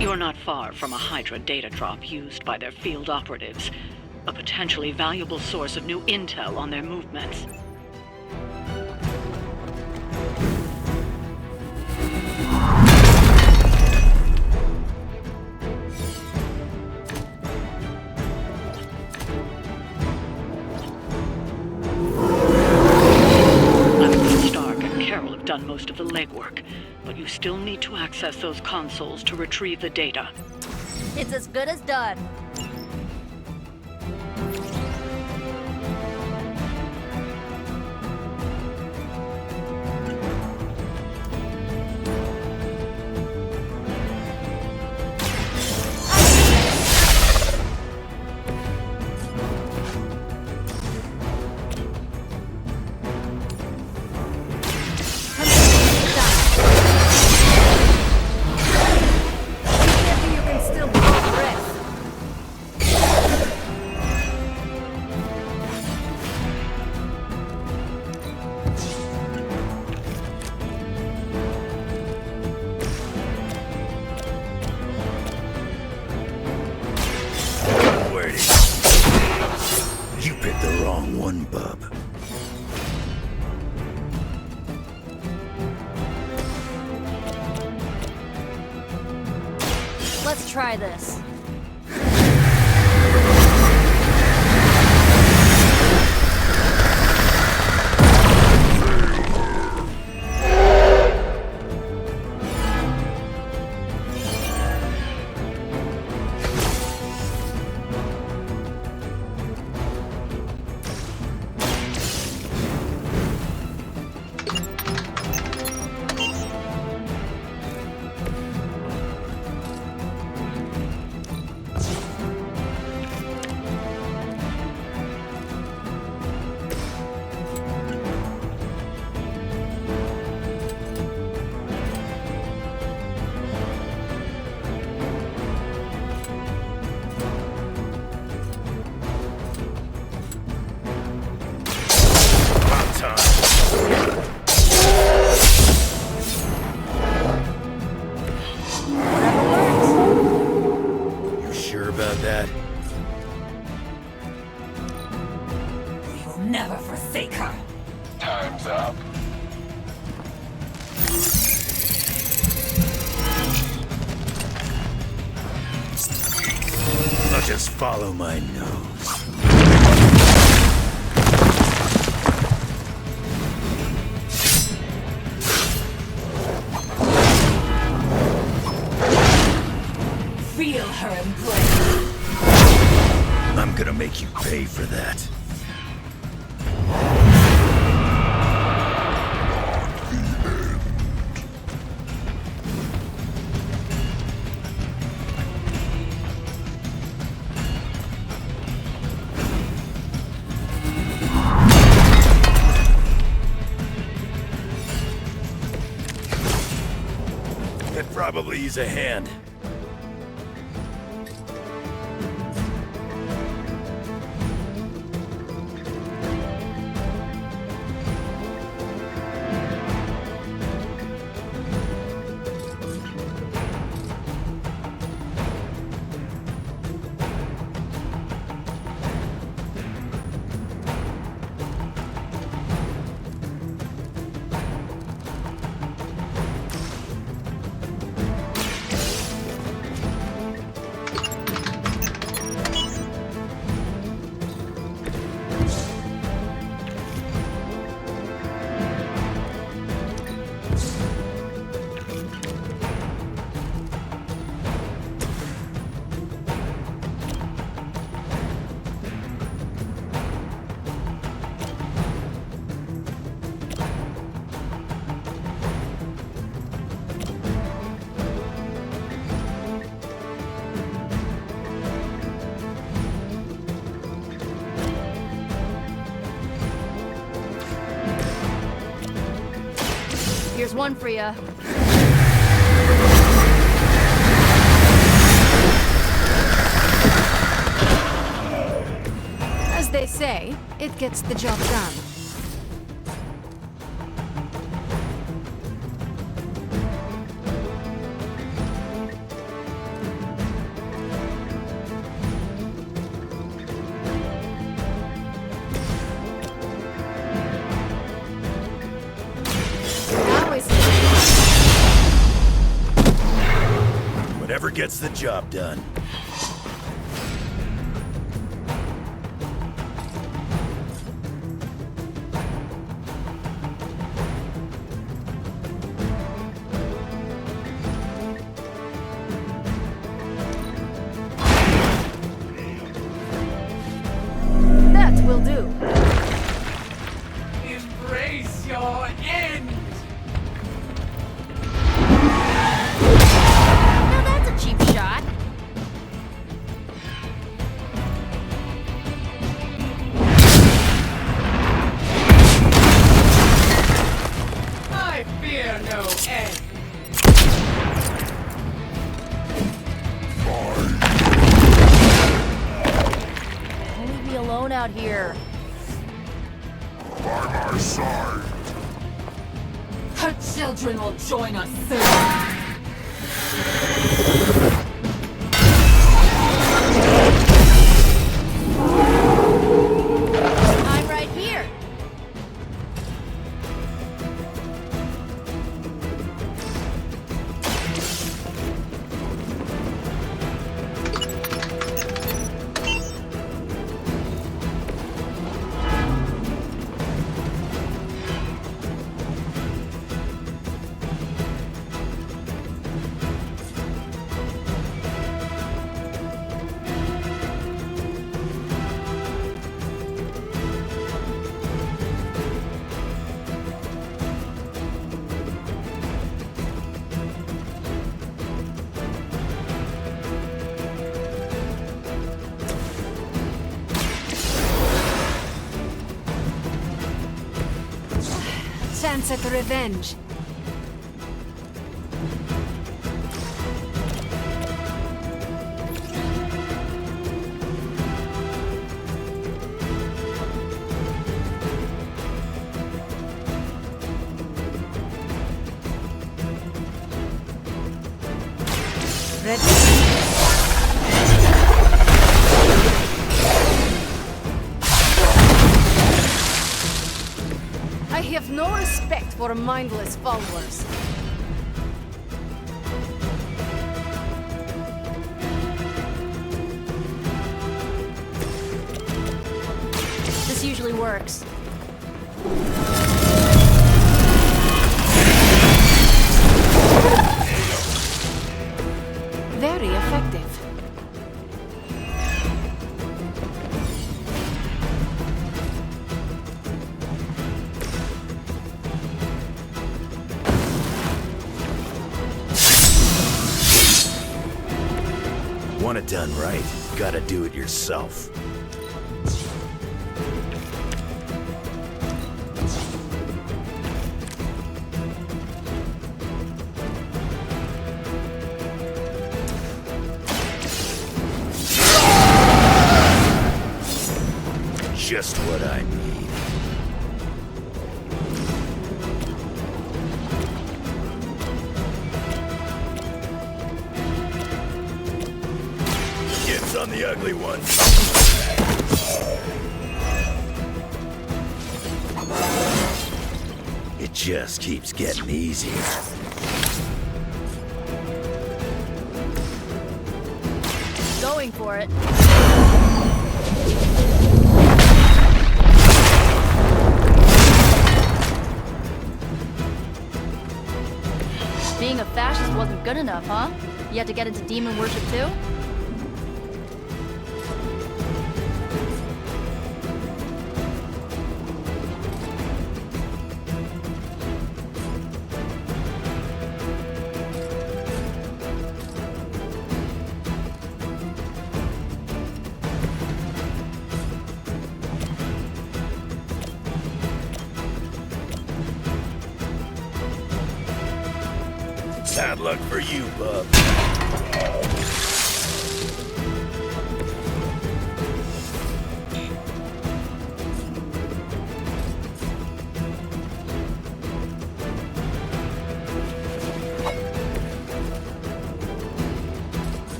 You're not far from a Hydra data drop used by their field operatives. A potentially valuable source of new intel on their movements. Stark and Carol have done most of the legwork, but you still need to access those consoles to retrieve the data. It's as good as done. You picked the wrong one, bub. Let's try this. You sure about that? We will never forsake her. Time's up. I'll just follow my nose. Feel her embrace. I'm gonna make you pay for that. Could probably use a hand. Here's one for ya. As they say, it gets the job done. Whatever gets the job done. That will do. Embrace your end! Now that's a cheap shot. I fear no end. Don't leave me alone out here. By my side. Her children will join us soon. I'm right here. Chance at revenge. I have no respect for mindless followers. This usually works. Very effective. Want it done right, gotta do it yourself. Just what I need. Dibs on the ugly one. It just keeps getting easier. Going for it. Being a fascist wasn't good enough, huh? You had to get into demon worship too? Bad luck for you, bub.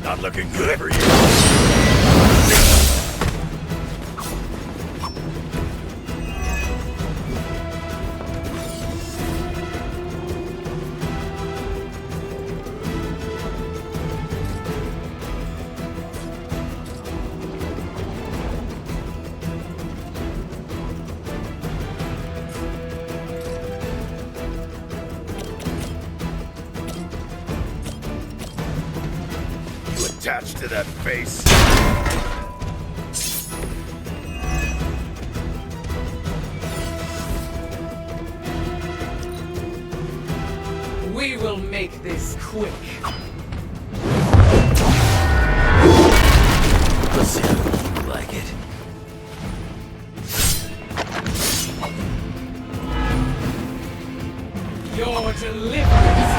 Not looking good for you. attached to that face. We will make this quick. Let's see how you like it. Your deliverance.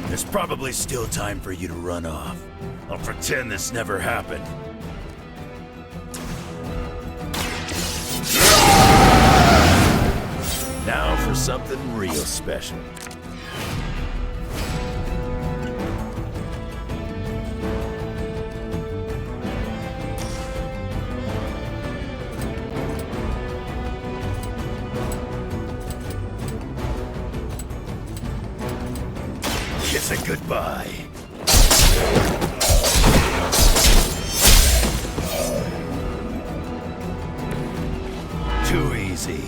There's probably still time for you to run off. I'll pretend this never happened. Now for something real special. Kiss it goodbye. Too easy.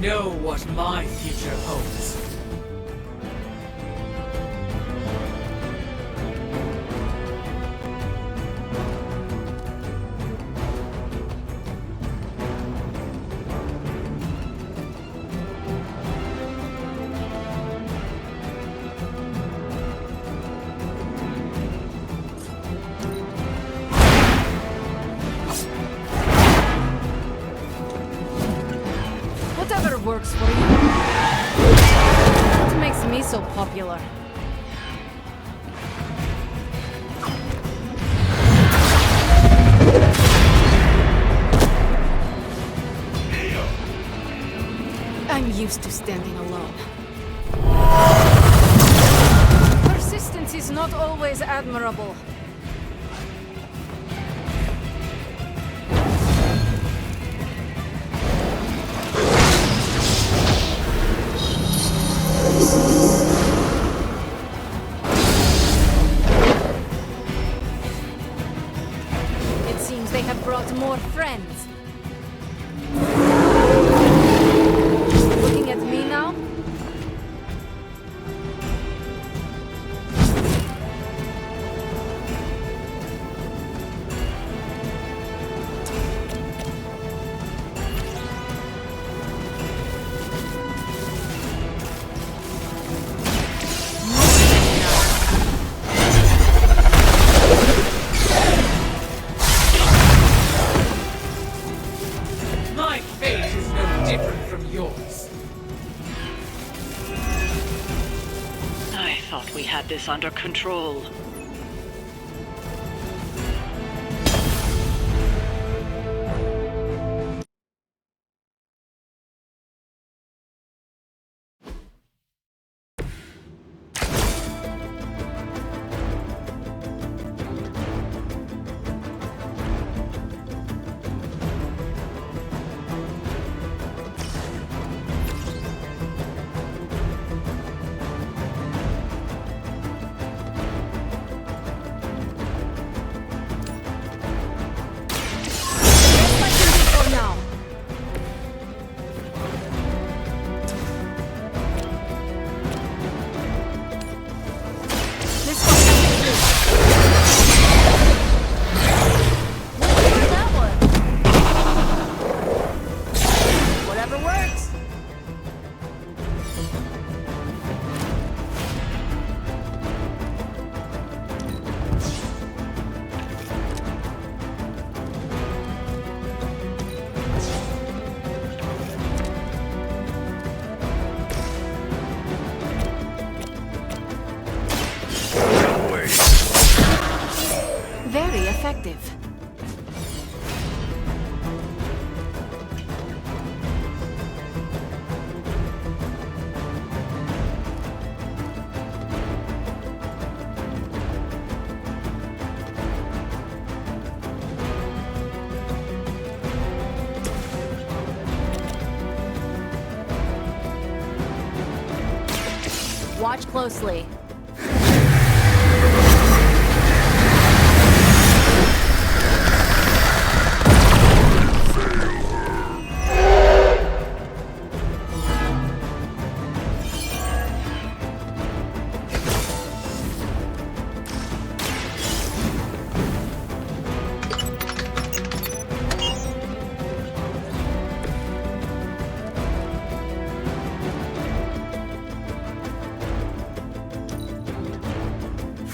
Know what my future holds. Whatever works for you. What makes me so popular? I'm used to standing alone. Persistence is not always admirable. They have brought more friends. Looking at me now? My fate is no different from yours. I thought we had this under control. effective. Watch closely.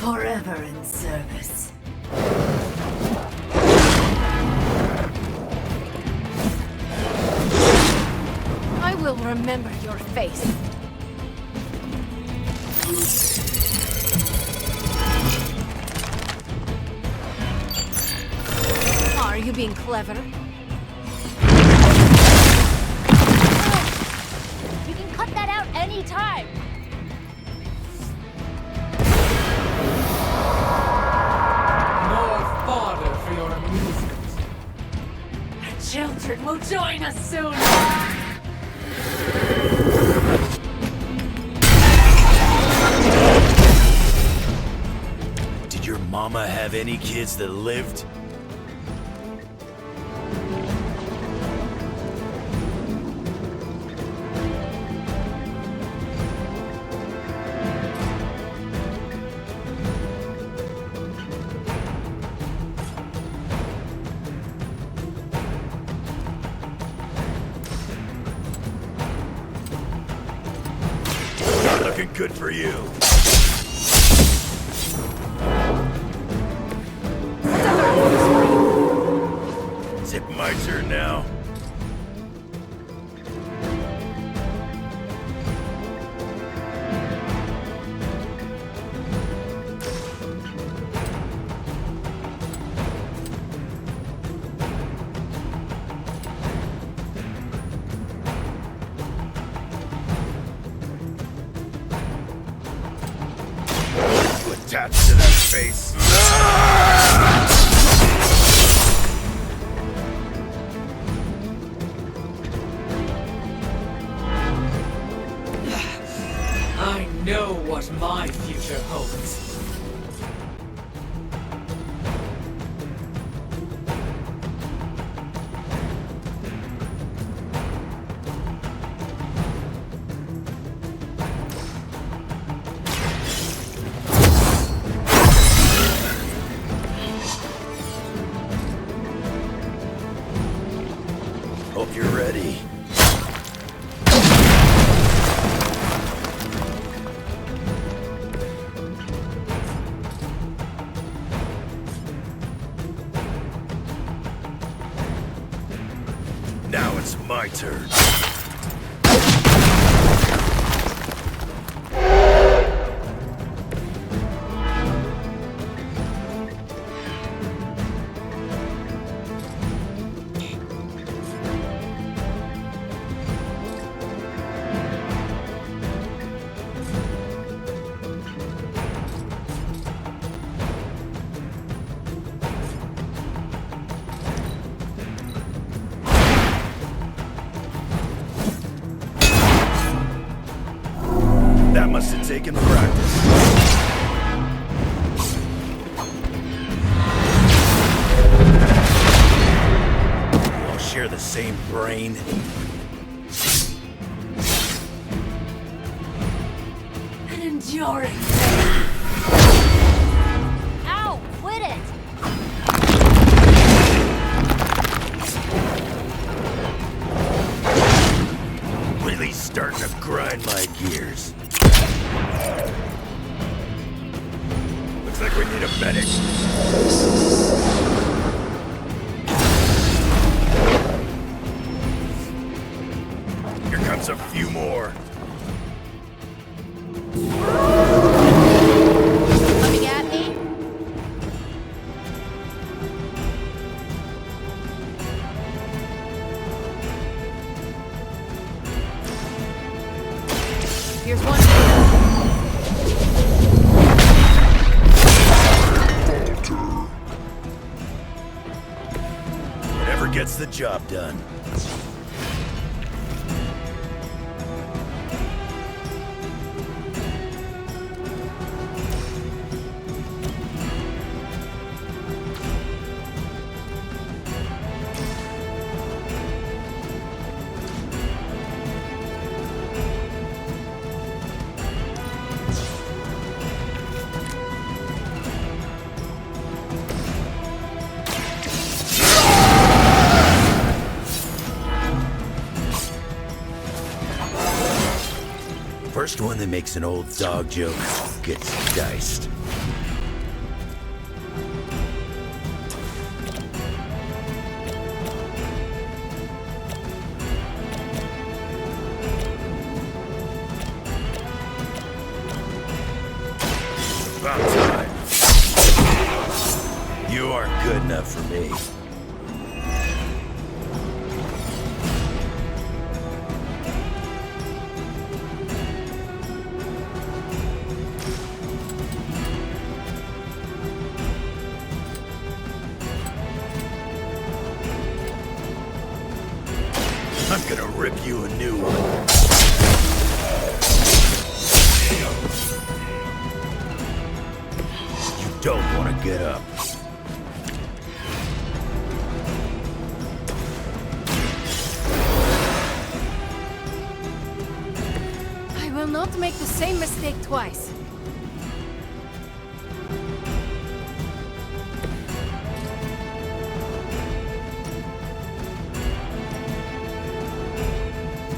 Forever in service. I will remember your face. Are you being clever? You can cut that out anytime. More fodder for your amusement. The children will join us soon. Did your mama have any kids that lived? Not looking good for you. Is it my turn now? Attached to that face. I know what my future holds. Hope you're ready. Now it's my turn. That must have taken practice. We all share the same brain. An enduring Ow! Quit it! Really starting to grind my gears. Looks like we need a medic. Here comes a few more. Coming at me? the job done. First one that makes an old dog joke gets diced. About time. You aren't good enough for me. I'm gonna rip you a new one. You don't want to get up. I will not make the same mistake twice.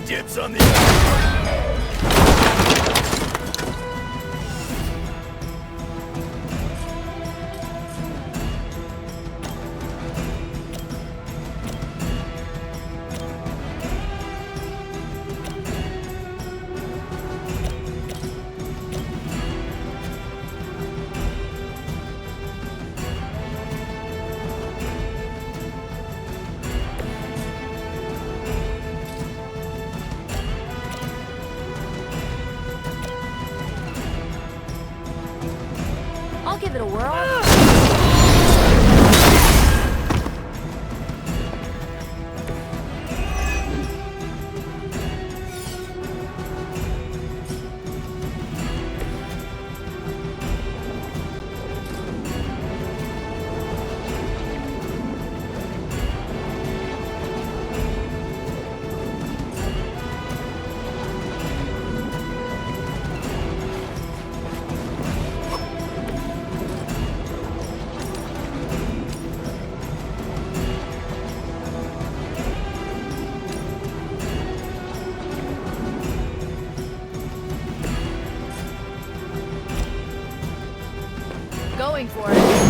Dibs on the I'll give it a whirl. Going for it.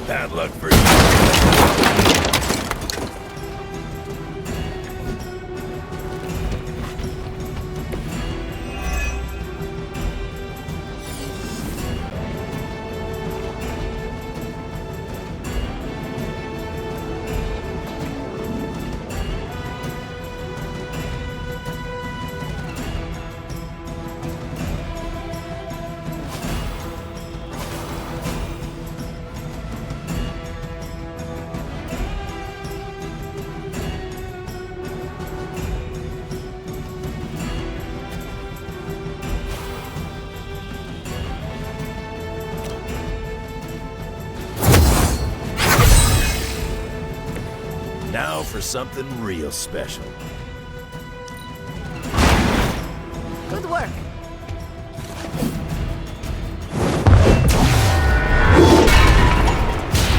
bad luck for you. Now for something real special. Good work.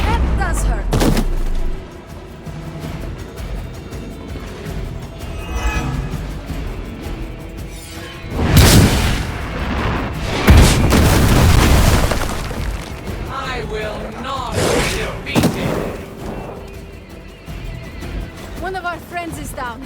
That does hurt. I will not be defeated. One of our friends is down.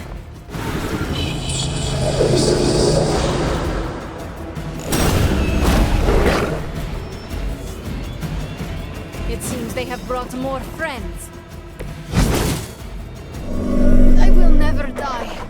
It seems they have brought more friends. never die.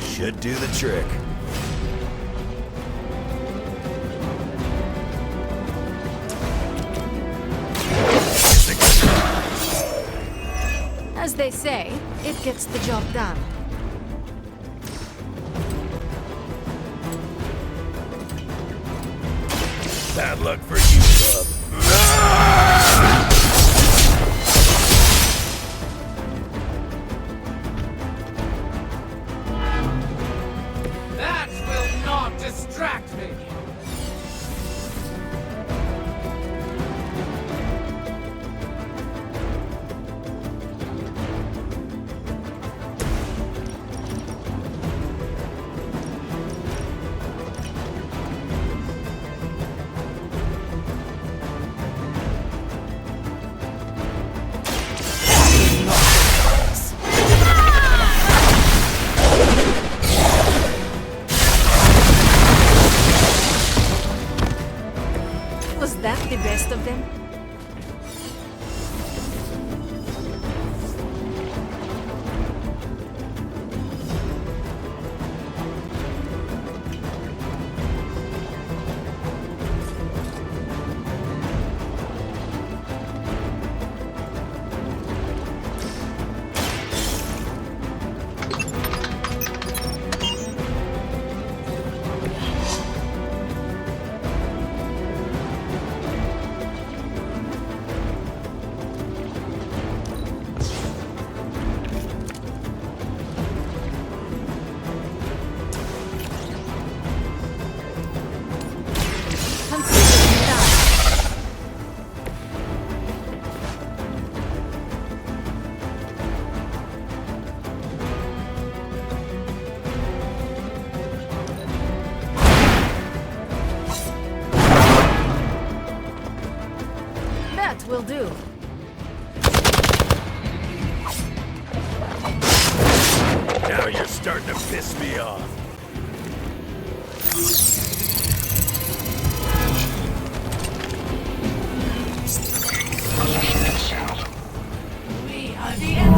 Should do the trick. As they say, it gets the job done. Bad luck for you, bub. That will not distract me! Was that the best of them? That will do. Now you're starting to piss me off. We are the end.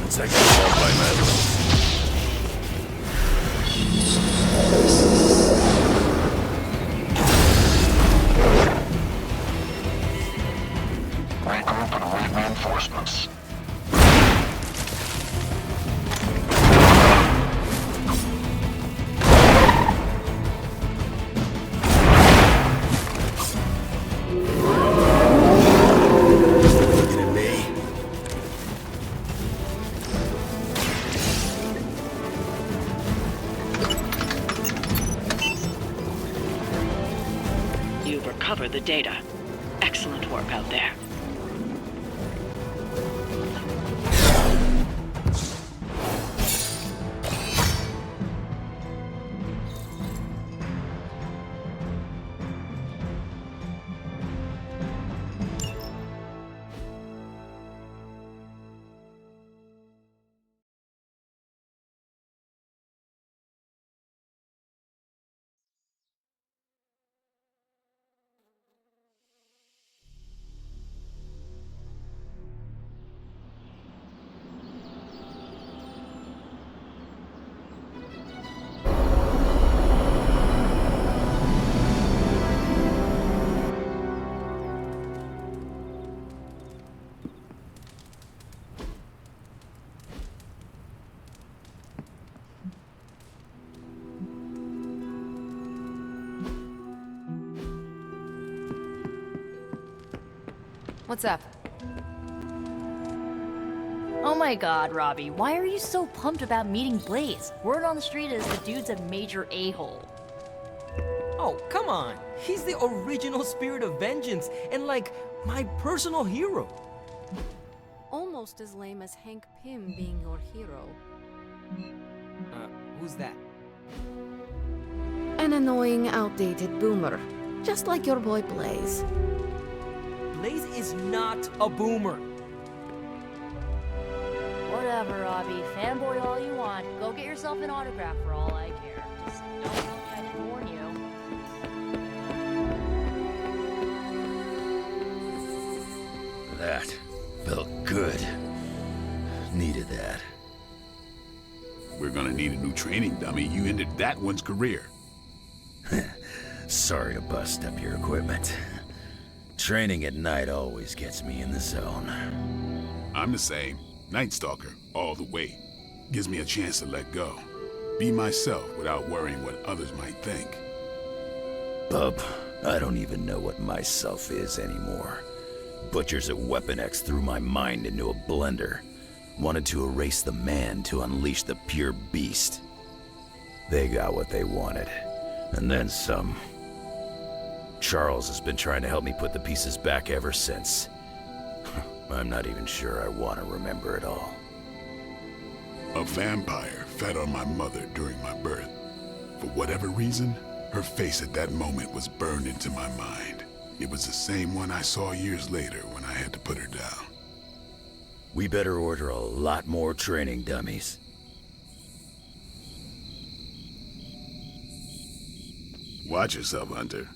It's like all by metal. Regroup and await reinforcements. Looking at me? You've recovered the data. Excellent work out there. What's up? Oh my god, Robbie, why are you so pumped about meeting Blaze? Word on the street is the dude's a major a-hole. Oh, come on. He's the original spirit of vengeance and, like, my personal hero. Almost as lame as Hank Pym being your hero. Who's that? An annoying, outdated boomer. Just like your boy Blaze. Blaze is not a boomer. Whatever, Robbie. Fanboy all you want. Go get yourself an autograph for all I care. Just don't tell me I didn't warn you. That felt good. Needed that. We're gonna need a new training dummy. You ended that one's career. Sorry to bust up your equipment. Training at night always gets me in the zone. I'm the same. Night Stalker, all the way. Gives me a chance to let go. Be myself without worrying what others might think. Bub, I don't even know what myself is anymore. Butchers at Weapon X threw my mind into a blender. Wanted to erase the man to unleash the pure beast. They got what they wanted. And then some. Charles has been trying to help me put the pieces back ever since. I'm not even sure I want to remember it all. A vampire fed on my mother during my birth. For whatever reason, her face at that moment was burned into my mind. It was the same one I saw years later when I had to put her down. We better order a lot more training dummies. Watch yourself, Hunter.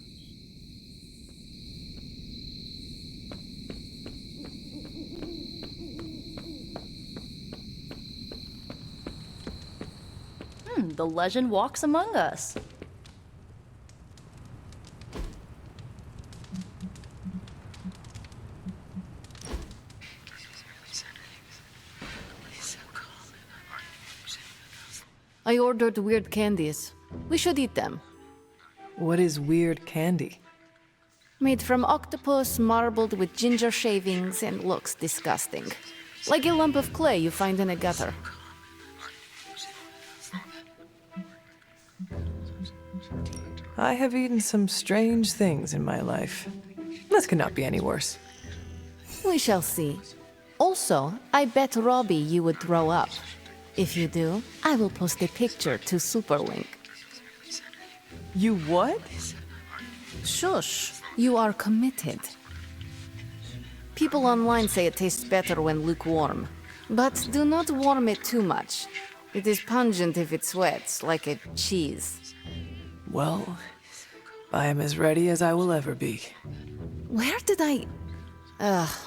The legend walks among us. I ordered weird candies. We should eat them. What is weird candy? Made from octopus, marbled with ginger shavings, and looks disgusting. Like a lump of clay you find in a gutter. I have eaten some strange things in my life. This cannot be any worse. We shall see. Also, I bet Robbie you would throw up. If you do, I will post a picture to Superlink. You what? Shush, you are committed. People online say it tastes better when lukewarm. But do not warm it too much. It is pungent if it sweats, like a cheese. Well, I am as ready as I will ever be. Where did I...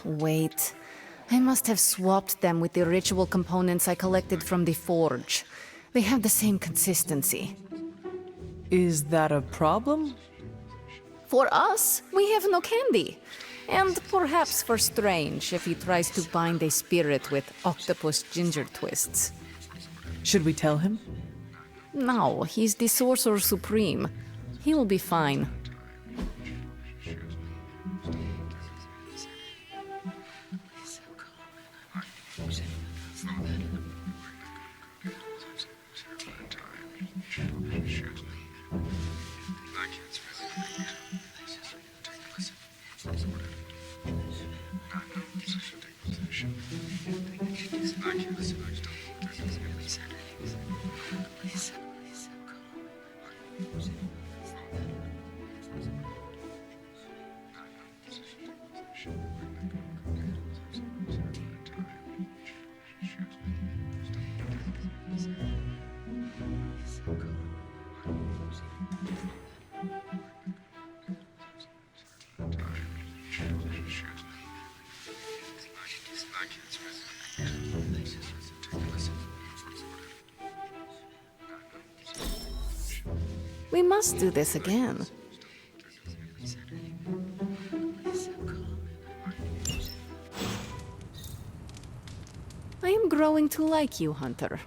wait. I must have swapped them with the ritual components I collected from the forge. They have the same consistency. Is that a problem? For us, we have no candy. And perhaps for Strange if he tries to bind a spirit with octopus ginger twists. Should we tell him? No, he's the Sorcerer Supreme. He will be fine. We must do this again. I am growing to like you, Hunter.